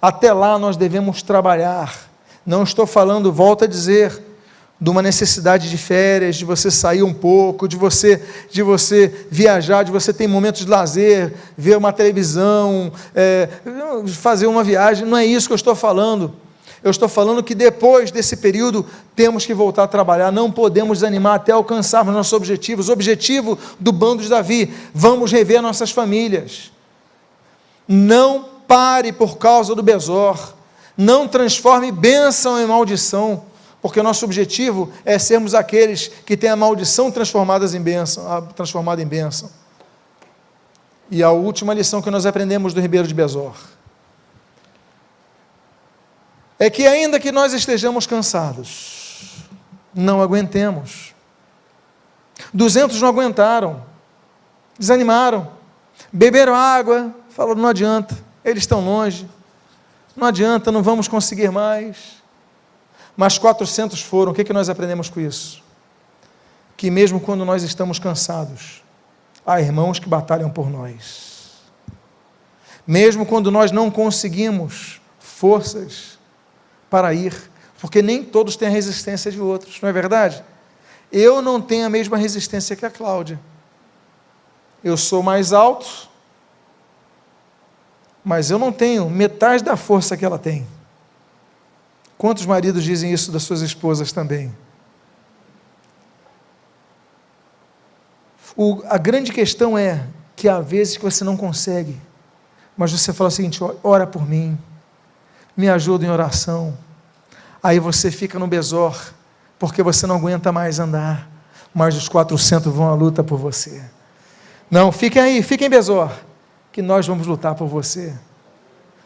Até lá nós devemos trabalhar. Não estou falando, volto a dizer, de uma necessidade de férias, de você sair um pouco, de você viajar, de você ter momentos de lazer, ver uma televisão, fazer uma viagem. Não é isso que eu estou falando. Eu estou falando que depois desse período temos que voltar a trabalhar, não podemos desanimar até alcançarmos nossos objetivos. O objetivo do bando de Davi, vamos rever nossas famílias. Não pare por causa do Besor, não transforme bênção em maldição, porque o nosso objetivo é sermos aqueles que têm a maldição transformada em bênção. E a última lição que nós aprendemos do ribeiro de Besor é que ainda que nós estejamos cansados, não aguentemos. 200 não aguentaram, desanimaram, beberam água, falaram, não adianta, eles estão longe, não adianta, não vamos conseguir mais. Mas 400 foram. O que nós aprendemos com isso? Que mesmo quando nós estamos cansados, há irmãos que batalham por nós. Mesmo quando nós não conseguimos forças para ir, porque nem todos têm a resistência de outros, não é verdade? Eu não tenho a mesma resistência que a Cláudia. Eu sou mais alto, mas eu não tenho metade da força que ela tem. Quantos maridos dizem isso das suas esposas também? A grande questão é que há vezes que você não consegue, mas você fala o seguinte, ora por mim, me ajuda em oração. Aí você fica no Besor, porque você não aguenta mais andar, mas os 400 vão à luta por você. Não, fiquem aí, fiquem em Besor, que nós vamos lutar por você.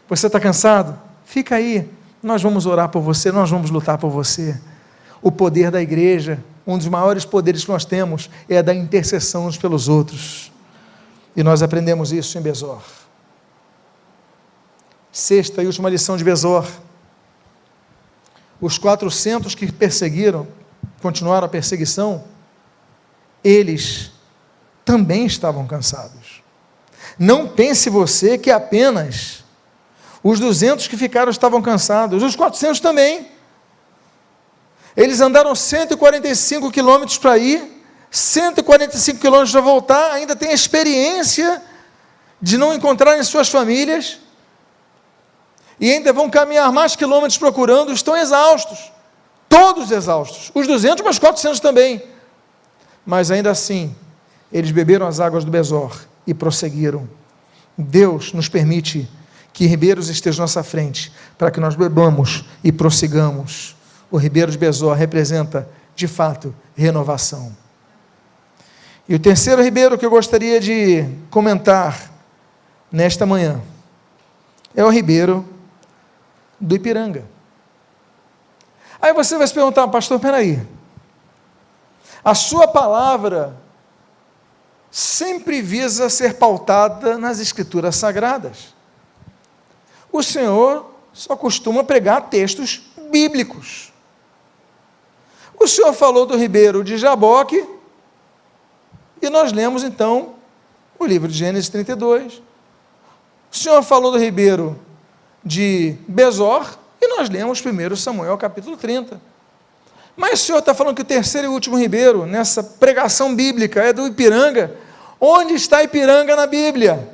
Você está cansado? Fica aí, nós vamos orar por você, nós vamos lutar por você. O poder da igreja, um dos maiores poderes que nós temos, é a da intercessão uns pelos outros. E nós aprendemos isso em Besor. Sexta e última lição de Besor. Os 400 que perseguiram, continuaram a perseguição, eles também estavam cansados. Não pense você que apenas os 200 que ficaram estavam cansados, os 400 também. Eles andaram 145 quilômetros para ir, 145 quilômetros para voltar, ainda tem a experiência de não encontrarem suas famílias, e ainda vão caminhar mais quilômetros procurando, estão exaustos, todos exaustos, os 200, mas 400 também, mas ainda assim, eles beberam as águas do Besor e prosseguiram. Deus nos permite que ribeiros estejam à nossa frente, para que nós bebamos e prossigamos. O ribeiro de Besor representa, de fato, renovação. E o terceiro ribeiro que eu gostaria de comentar nesta manhã é o ribeiro do Ipiranga. Aí você vai se perguntar, pastor, peraí, a sua palavra sempre visa ser pautada nas escrituras sagradas. O Senhor só costuma pregar textos bíblicos. O Senhor falou do ribeiro de Jaboque, e nós lemos então o livro de Gênesis 32. O Senhor falou do ribeiro de Besor, e nós lemos 1 Samuel capítulo 30. Mas o Senhor está falando que o terceiro e último ribeiro, nessa pregação bíblica, é do Ipiranga. Onde está Ipiranga na Bíblia?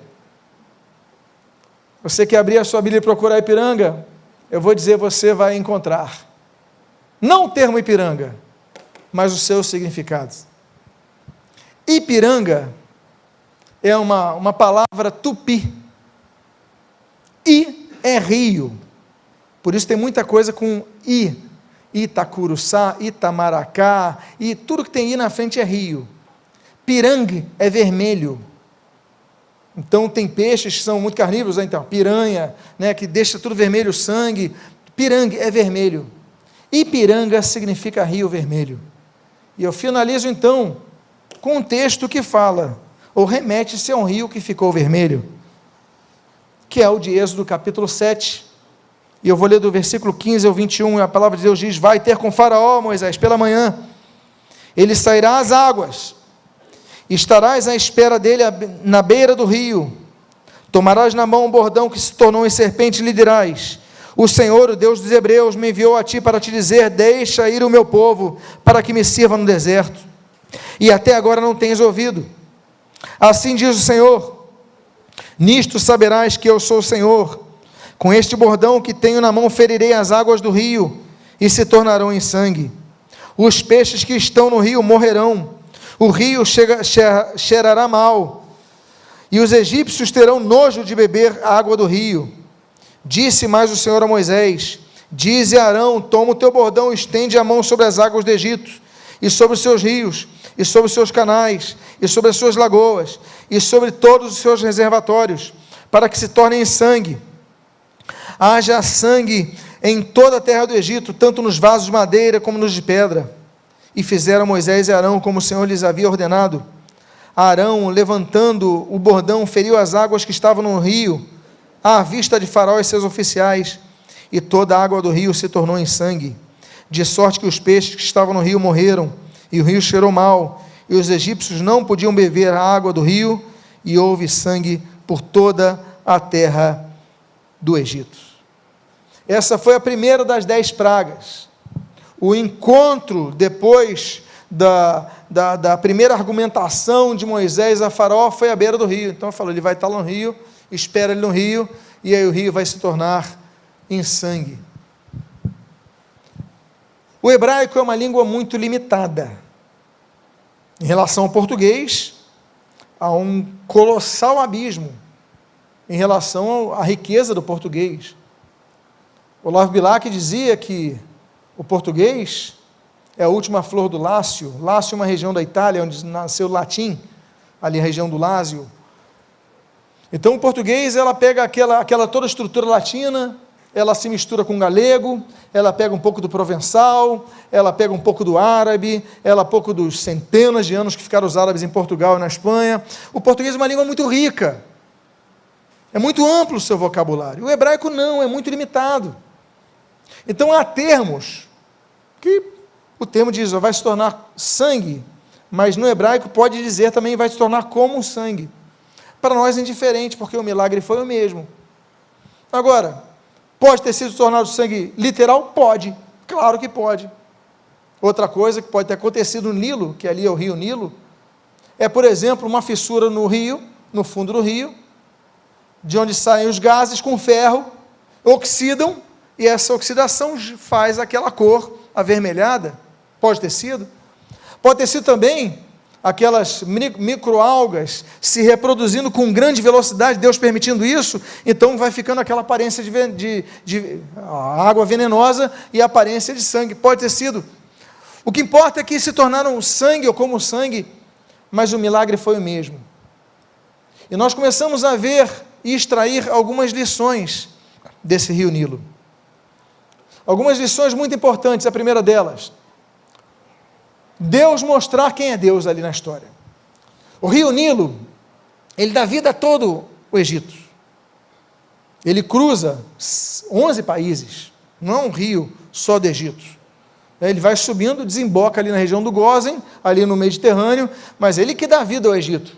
Você que abrir a sua Bíblia e procurar Ipiranga, eu vou dizer, você vai encontrar. Não o termo Ipiranga, mas os seus significados. Ipiranga é uma palavra tupi. I é rio. Por isso tem muita coisa com I. Itacuruçá, Itamaracá, e tudo que tem I na frente é rio. Piranga é vermelho. Então tem peixes que são muito carnívoros, então, piranha, né, que deixa tudo vermelho, sangue. Piranga é vermelho. Ipiranga significa rio vermelho. E eu finalizo então com um texto que fala, ou remete-se a um rio que ficou vermelho, que é o de Êxodo capítulo 7, e eu vou ler do versículo 15 ao 21, e a palavra de Deus diz: vai ter com Faraó, Moisés, pela manhã, ele sairá às águas, estarás à espera dele na beira do rio, tomarás na mão um bordão que se tornou em serpente e lhe dirás: o Senhor, o Deus dos Hebreus, me enviou a ti para te dizer: deixa ir o meu povo, para que me sirva no deserto, e até agora não tens ouvido. Assim diz o Senhor: nisto saberás que eu sou o Senhor, com este bordão que tenho na mão ferirei as águas do rio, e se tornarão em sangue. Os peixes que estão no rio morrerão, o rio cheirará mal, e os egípcios terão nojo de beber a água do rio. Disse mais o Senhor a Moisés: dize a Arão: toma o teu bordão e estende a mão sobre as águas do Egito, e sobre os seus rios, e sobre os seus canais, e sobre as suas lagoas, e sobre todos os seus reservatórios, para que se tornem em sangue. Haja sangue em toda a terra do Egito, tanto nos vasos de madeira como nos de pedra. E fizeram Moisés e Arão como o Senhor lhes havia ordenado. Arão, levantando o bordão, feriu as águas que estavam no rio, à vista de Faraó e seus oficiais, e toda a água do rio se tornou em sangue, de sorte que os peixes que estavam no rio morreram, e o rio cheirou mal, e os egípcios não podiam beber a água do rio, e houve sangue por toda a terra do Egito. Essa foi a primeira das 10 pragas. O encontro depois da primeira argumentação de Moisés a Faraó foi à beira do rio. Então falou, ele vai estar no rio, espera ele no rio, e aí o rio vai se tornar em sangue. O hebraico é uma língua muito limitada. Em relação ao português, há um colossal abismo em relação à riqueza do português. Olavo Bilac dizia que o português é a última flor do Lácio. Lácio é uma região da Itália, onde nasceu o latim, ali a região do Lásio. Então o português, ela pega aquela toda a estrutura latina, ela se mistura com o galego, ela pega um pouco do provençal, ela pega um pouco do árabe, ela pouco dos centenas de anos que ficaram os árabes em Portugal e na Espanha. O português é uma língua muito rica, é muito amplo o seu vocabulário. O hebraico não, é muito limitado. Então há termos que o termo diz, vai se tornar sangue, mas no hebraico pode dizer também vai se tornar como sangue. Para nós é indiferente, porque o milagre foi o mesmo. Agora, pode ter sido tornado sangue literal? Pode, claro que pode. Outra coisa que pode ter acontecido no Nilo, que ali é o rio Nilo, é, por exemplo, uma fissura no rio, no fundo do rio, de onde saem os gases com ferro, oxidam, e essa oxidação faz aquela cor avermelhada. Pode ter sido. Pode ter sido também aquelas microalgas se reproduzindo com grande velocidade, Deus permitindo isso, então vai ficando aquela aparência de água venenosa e a aparência de sangue. Pode ter sido. O que importa é que se tornaram sangue ou como sangue, mas o milagre foi o mesmo. E nós começamos a ver e extrair algumas lições desse rio Nilo. Algumas lições muito importantes. A primeira delas, Deus mostrar quem é Deus ali na história. O rio Nilo, ele dá vida a todo o Egito. Ele cruza 11 países, não é um rio só do Egito. Ele vai subindo, desemboca ali na região do Gósen, ali no Mediterrâneo, mas ele que dá vida ao Egito.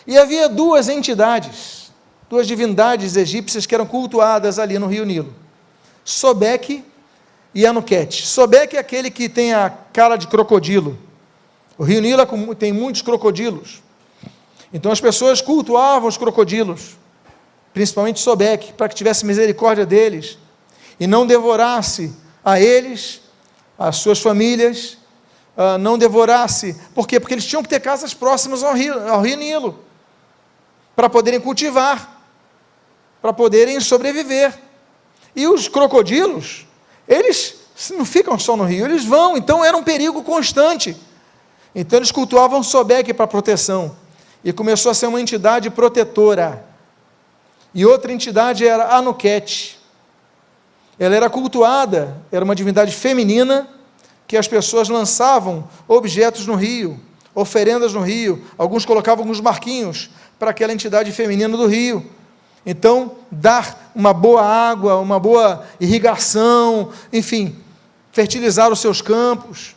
E havia duas entidades, duas divindades egípcias que eram cultuadas ali no rio Nilo. Sobeque e Anuquete. Sobeque é aquele que tem a cara de crocodilo. O rio Nilo tem muitos crocodilos. Então as pessoas cultuavam os crocodilos, principalmente Sobeque, para que tivesse misericórdia deles e não devorasse a eles as suas famílias, não devorasse. Por quê? Porque eles tinham que ter casas próximas ao rio Nilo, para poderem cultivar, para poderem sobreviver. E os crocodilos, eles não ficam só no rio, eles vão, então era um perigo constante. Então eles cultuavam Sobeque para proteção, e começou a ser uma entidade protetora. E outra entidade era Anuquete. Ela era cultuada, era uma divindade feminina, que as pessoas lançavam objetos no rio, oferendas no rio, alguns colocavam alguns barquinhos para aquela entidade feminina do rio. Então, dar uma boa água, uma boa irrigação, enfim, fertilizar os seus campos.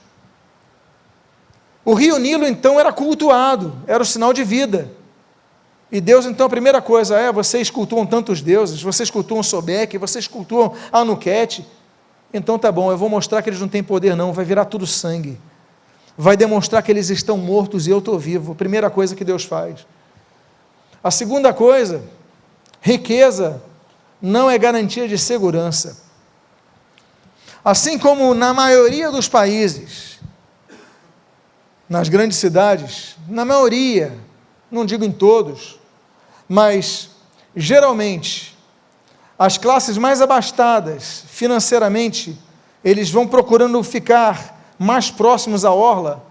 O rio Nilo, então, era cultuado, era o sinal de vida. E Deus, então, a primeira coisa vocês cultuam tantos deuses, vocês cultuam Sobeque, vocês cultuam Anuquete, então tá bom, eu vou mostrar que eles não têm poder não, vai virar tudo sangue, vai demonstrar que eles estão mortos e eu estou vivo, primeira coisa que Deus faz. A segunda coisa, riqueza não é garantia de segurança. Assim como na maioria dos países, nas grandes cidades, na maioria, não digo em todos, mas geralmente, as classes mais abastadas financeiramente, eles vão procurando ficar mais próximos à orla.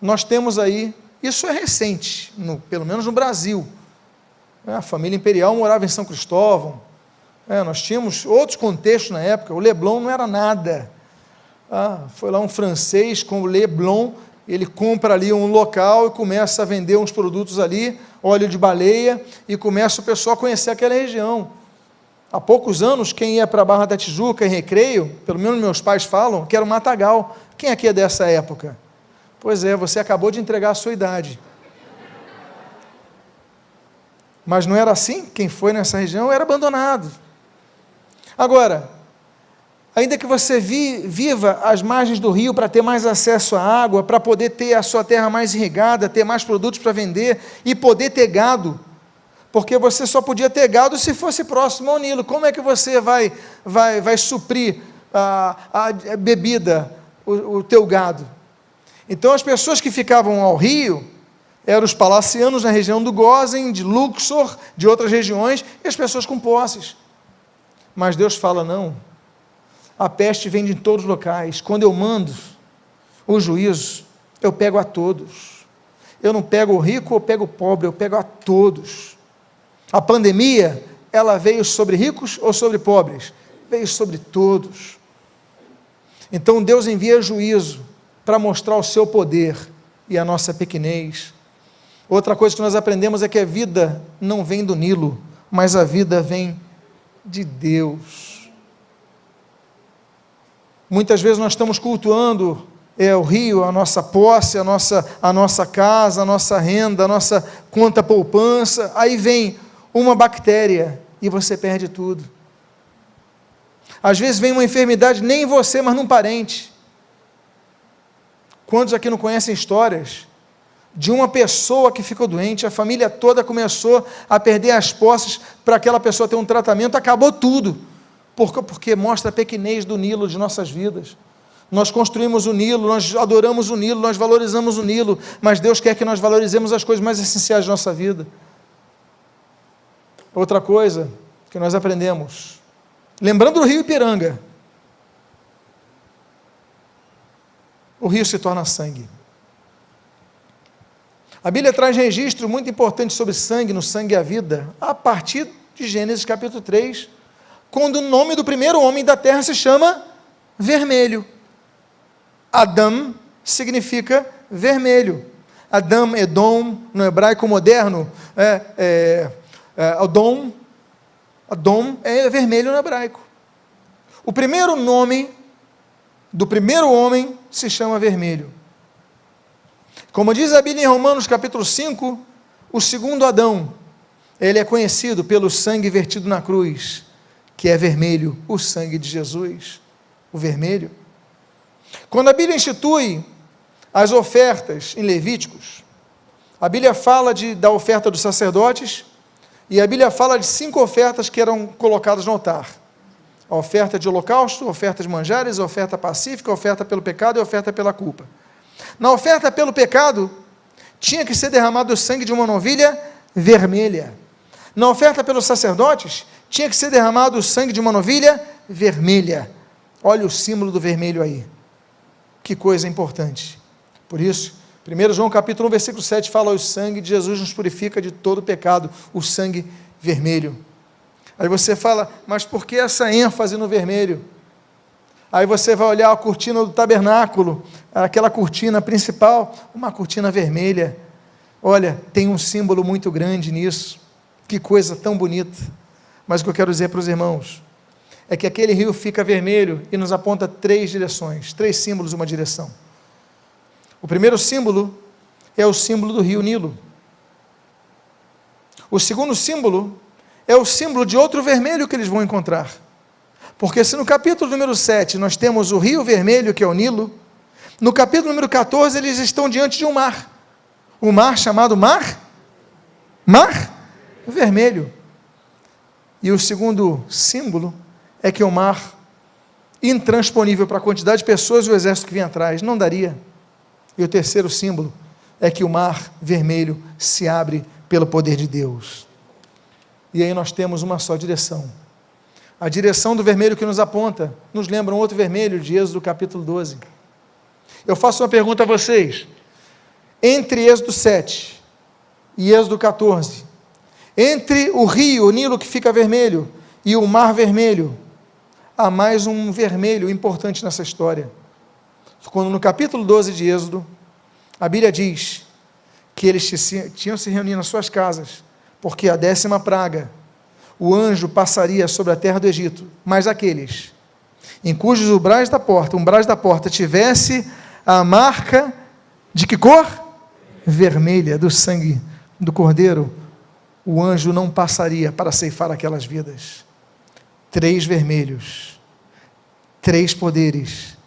Nós temos aí, isso é recente, pelo menos no Brasil, a família imperial morava em São Cristóvão, nós tínhamos outros contextos na época, o Leblon não era nada, foi lá um francês com o Leblon, ele compra ali um local e começa a vender uns produtos ali, óleo de baleia, e começa o pessoal a conhecer aquela região. Há poucos anos, quem ia para a Barra da Tijuca em recreio, pelo menos meus pais falam, que era o Matagal. Quem aqui é dessa época? Pois é, você acabou de entregar a sua idade. Mas não era assim? Quem foi nessa região era abandonado. Agora, ainda que você viva às margens do rio para ter mais acesso à água, para poder ter a sua terra mais irrigada, ter mais produtos para vender e poder ter gado, porque você só podia ter gado se fosse próximo ao Nilo. Como é que você vai suprir a bebida, o teu gado? Então as pessoas que ficavam ao rio eram os palacianos na região do Gozen, de Luxor, de outras regiões, e as pessoas com posses. Mas Deus fala, não, a peste vem de todos os locais, quando eu mando o juízo, eu pego a todos, eu não pego o rico ou pego o pobre, eu pego a todos. A pandemia, ela veio sobre ricos ou sobre pobres? Veio sobre todos. Então Deus envia juízo para mostrar o seu poder e a nossa pequenez. Outra coisa que nós aprendemos é que a vida não vem do Nilo, mas a vida vem de Deus. Muitas vezes nós estamos cultuando o rio, a nossa posse, a nossa casa, a nossa renda, a nossa conta poupança, aí vem uma bactéria e você perde tudo. Às vezes vem uma enfermidade, nem em você, mas num parente. Quantos aqui não conhecem histórias de uma pessoa que ficou doente, a família toda começou a perder as posses para aquela pessoa ter um tratamento, acabou tudo, porque mostra a pequenez do Nilo de nossas vidas. Nós construímos o Nilo, nós adoramos o Nilo, nós valorizamos o Nilo, mas Deus quer que nós valorizemos as coisas mais essenciais da nossa vida. Outra coisa que nós aprendemos, lembrando do rio Ipiranga, o rio se torna sangue. A Bíblia traz registro muito importante sobre sangue, no sangue e a vida, a partir de Gênesis capítulo 3, quando o nome do primeiro homem da terra se chama Vermelho. Adão significa vermelho. Adão, Edom, no hebraico moderno, Adom é vermelho no hebraico. O primeiro nome do primeiro homem se chama vermelho. Como diz a Bíblia em Romanos capítulo 5, o segundo Adão, ele é conhecido pelo sangue vertido na cruz, que é vermelho, o sangue de Jesus, o vermelho. Quando a Bíblia institui as ofertas em Levíticos, a Bíblia fala da oferta dos sacerdotes, e a Bíblia fala de 5 ofertas que eram colocadas no altar. A oferta de holocausto, a oferta de manjares, a oferta pacífica, a oferta pelo pecado e a oferta pela culpa. Na oferta pelo pecado, tinha que ser derramado o sangue de uma novilha vermelha. Na oferta pelos sacerdotes, tinha que ser derramado o sangue de uma novilha vermelha. Olha o símbolo do vermelho aí. Que coisa importante. Por isso, 1 João capítulo 1, versículo 7 fala: o sangue de Jesus nos purifica de todo pecado, o sangue vermelho. Aí você fala, mas por que essa ênfase no vermelho? Aí você vai olhar a cortina do tabernáculo, aquela cortina principal, uma cortina vermelha. Olha, tem um símbolo muito grande nisso. Que coisa tão bonita. Mas o que eu quero dizer para os irmãos é que aquele rio fica vermelho e nos aponta 3 direções, 3 símbolos, uma direção. O primeiro símbolo é o símbolo do rio Nilo. O segundo símbolo é o símbolo de outro vermelho que eles vão encontrar. Porque se no capítulo número 7 nós temos o rio vermelho, que é o Nilo, no capítulo número 14 eles estão diante de um mar. O mar chamado Mar Vermelho. E o segundo símbolo é que o mar, intransponível para a quantidade de pessoas e o exército que vinha atrás, não daria. E o terceiro símbolo é que o mar vermelho se abre pelo poder de Deus. E aí nós temos uma só direção. A direção do vermelho que nos aponta, nos lembra um outro vermelho de Êxodo capítulo 12. Eu faço uma pergunta a vocês. Entre Êxodo 7 e Êxodo 14, entre o rio, o Nilo que fica vermelho, e o mar vermelho, há mais um vermelho importante nessa história. Quando no capítulo 12 de Êxodo, a Bíblia diz que eles tinham se reunido nas suas casas, porque a 10ª praga, o anjo passaria sobre a terra do Egito, mas aqueles em cujos umbrais da porta tivesse a marca de que cor? Vermelha, do sangue do Cordeiro, o anjo não passaria para ceifar aquelas vidas. 3 vermelhos, 3 poderes,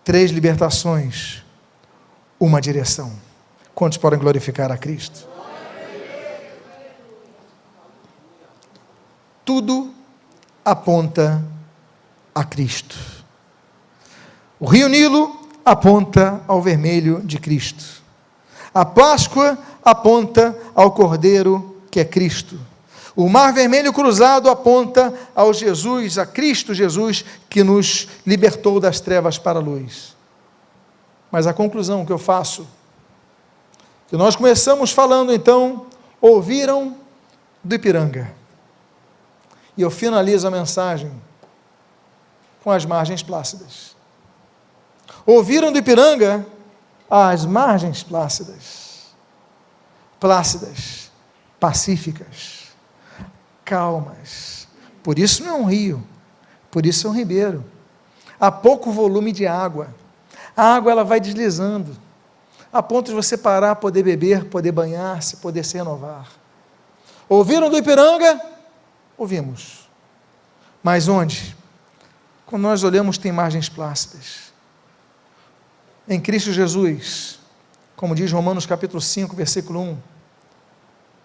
3 libertações, uma direção. Quantos podem glorificar a Cristo? Tudo aponta a Cristo. O rio Nilo aponta ao vermelho de Cristo. A Páscoa aponta ao Cordeiro, que é Cristo. O mar vermelho cruzado aponta ao Jesus, a Cristo Jesus, que nos libertou das trevas para a luz. Mas a conclusão que eu faço, que nós começamos falando então, ouviram do Ipiranga. E eu finalizo a mensagem com as margens plácidas. Ouviram do Ipiranga as margens plácidas, pacíficas, calmas. Por isso não é um rio, por isso é um ribeiro. Há pouco volume de água. A água ela vai deslizando, a ponto de você parar, poder beber, poder banhar-se, poder se renovar. Ouviram do Ipiranga? Ouvimos. Mas onde? Quando nós olhamos, tem margens plácidas. Em Cristo Jesus, como diz Romanos capítulo 5, versículo 1,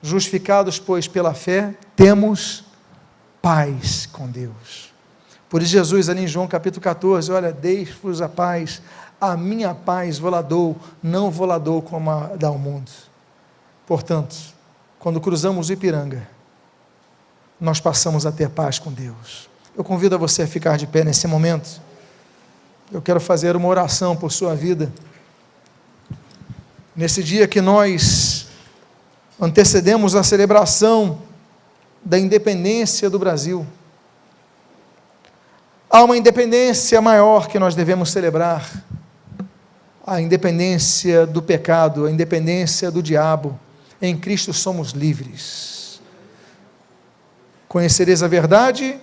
justificados, pois, pela fé, temos paz com Deus. Por isso Jesus, ali em João capítulo 14, olha, deixe-vos a paz, a minha paz vou lá dou, não vou lá dou como a dá o mundo. Portanto, quando cruzamos o Ipiranga, nós passamos a ter paz com Deus. Eu convido a você a ficar de pé nesse momento. Eu quero fazer uma oração por sua vida. Nesse dia que nós antecedemos a celebração da independência do Brasil, há uma independência maior que nós devemos celebrar, a independência do pecado, a independência do diabo. Em Cristo somos livres. Conhecereis a verdade,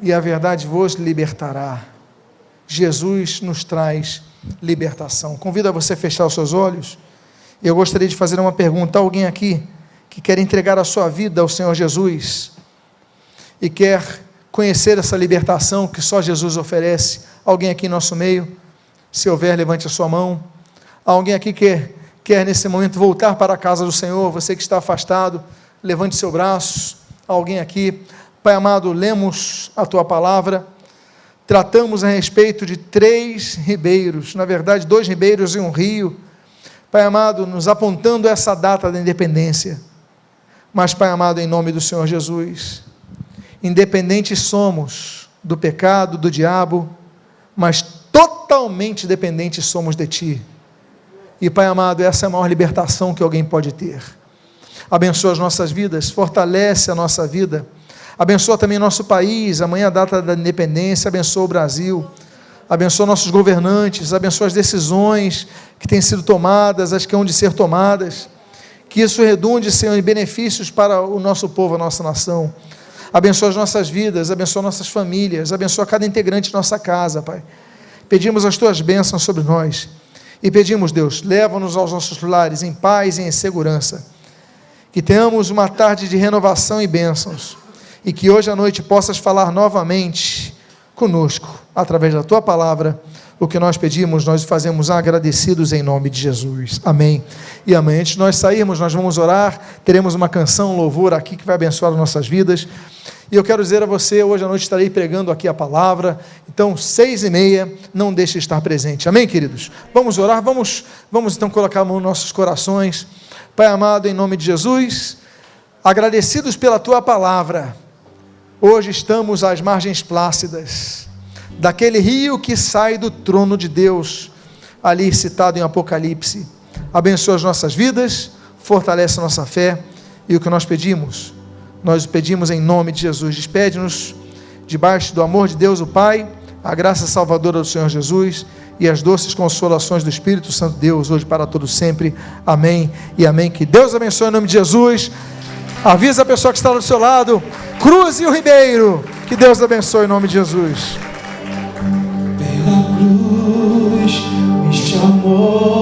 e a verdade vos libertará. Jesus nos traz libertação. Convido a você a fechar os seus olhos. Eu gostaria de fazer uma pergunta. Há alguém aqui que quer entregar a sua vida ao Senhor Jesus e quer conhecer essa libertação que só Jesus oferece? Alguém aqui em nosso meio? Se houver, levante a sua mão. Há alguém aqui que quer nesse momento voltar para a casa do Senhor? Você que está afastado, levante seu braço. Há alguém aqui? Pai amado, lemos a Tua palavra, tratamos a respeito de 3 ribeiros, na verdade 2 ribeiros e um rio, Pai amado, nos apontando essa data da independência. Mas, Pai amado, em nome do Senhor Jesus, independentes somos do pecado, do diabo, mas totalmente dependentes somos de Ti. E, Pai amado, essa é a maior libertação que alguém pode ter. Abençoa as nossas vidas, fortalece a nossa vida, abençoa também nosso país, amanhã a data da independência, abençoa o Brasil, abençoa nossos governantes, abençoa as decisões que têm sido tomadas, as que hão de ser tomadas, que isso redunde, Senhor, em benefícios para o nosso povo, a nossa nação. Abençoa as nossas vidas, abençoa nossas famílias, abençoa cada integrante de nossa casa, Pai. Pedimos as Tuas bênçãos sobre nós, e pedimos, Deus, leva-nos aos nossos lares em paz e em segurança, que tenhamos uma tarde de renovação e bênçãos, e que hoje à noite possas falar novamente conosco, através da Tua palavra. O que nós pedimos, nós fazemos agradecidos em nome de Jesus, amém e amém. Antes de nós sairmos, nós vamos orar, teremos uma canção, louvor aqui, que vai abençoar as nossas vidas, e eu quero dizer a você, hoje à noite estarei pregando aqui a palavra, então 6h30, não deixe de estar presente, amém, queridos? Vamos orar, vamos então colocar a mão nos nossos corações. Pai amado, em nome de Jesus, agradecidos pela Tua palavra, hoje estamos às margens plácidas, daquele rio que sai do trono de Deus, ali citado em Apocalipse. Abençoa as nossas vidas, fortalece a nossa fé, e o que nós pedimos em nome de Jesus. Despede-nos debaixo do amor de Deus o Pai, a graça salvadora do Senhor Jesus e as doces consolações do Espírito Santo de Deus, hoje para todos sempre, amém e amém. Que Deus abençoe em nome de Jesus. Avisa a pessoa que está do seu lado, cruze o ribeiro. Que Deus abençoe em nome de Jesus. Pela cruz me chamou.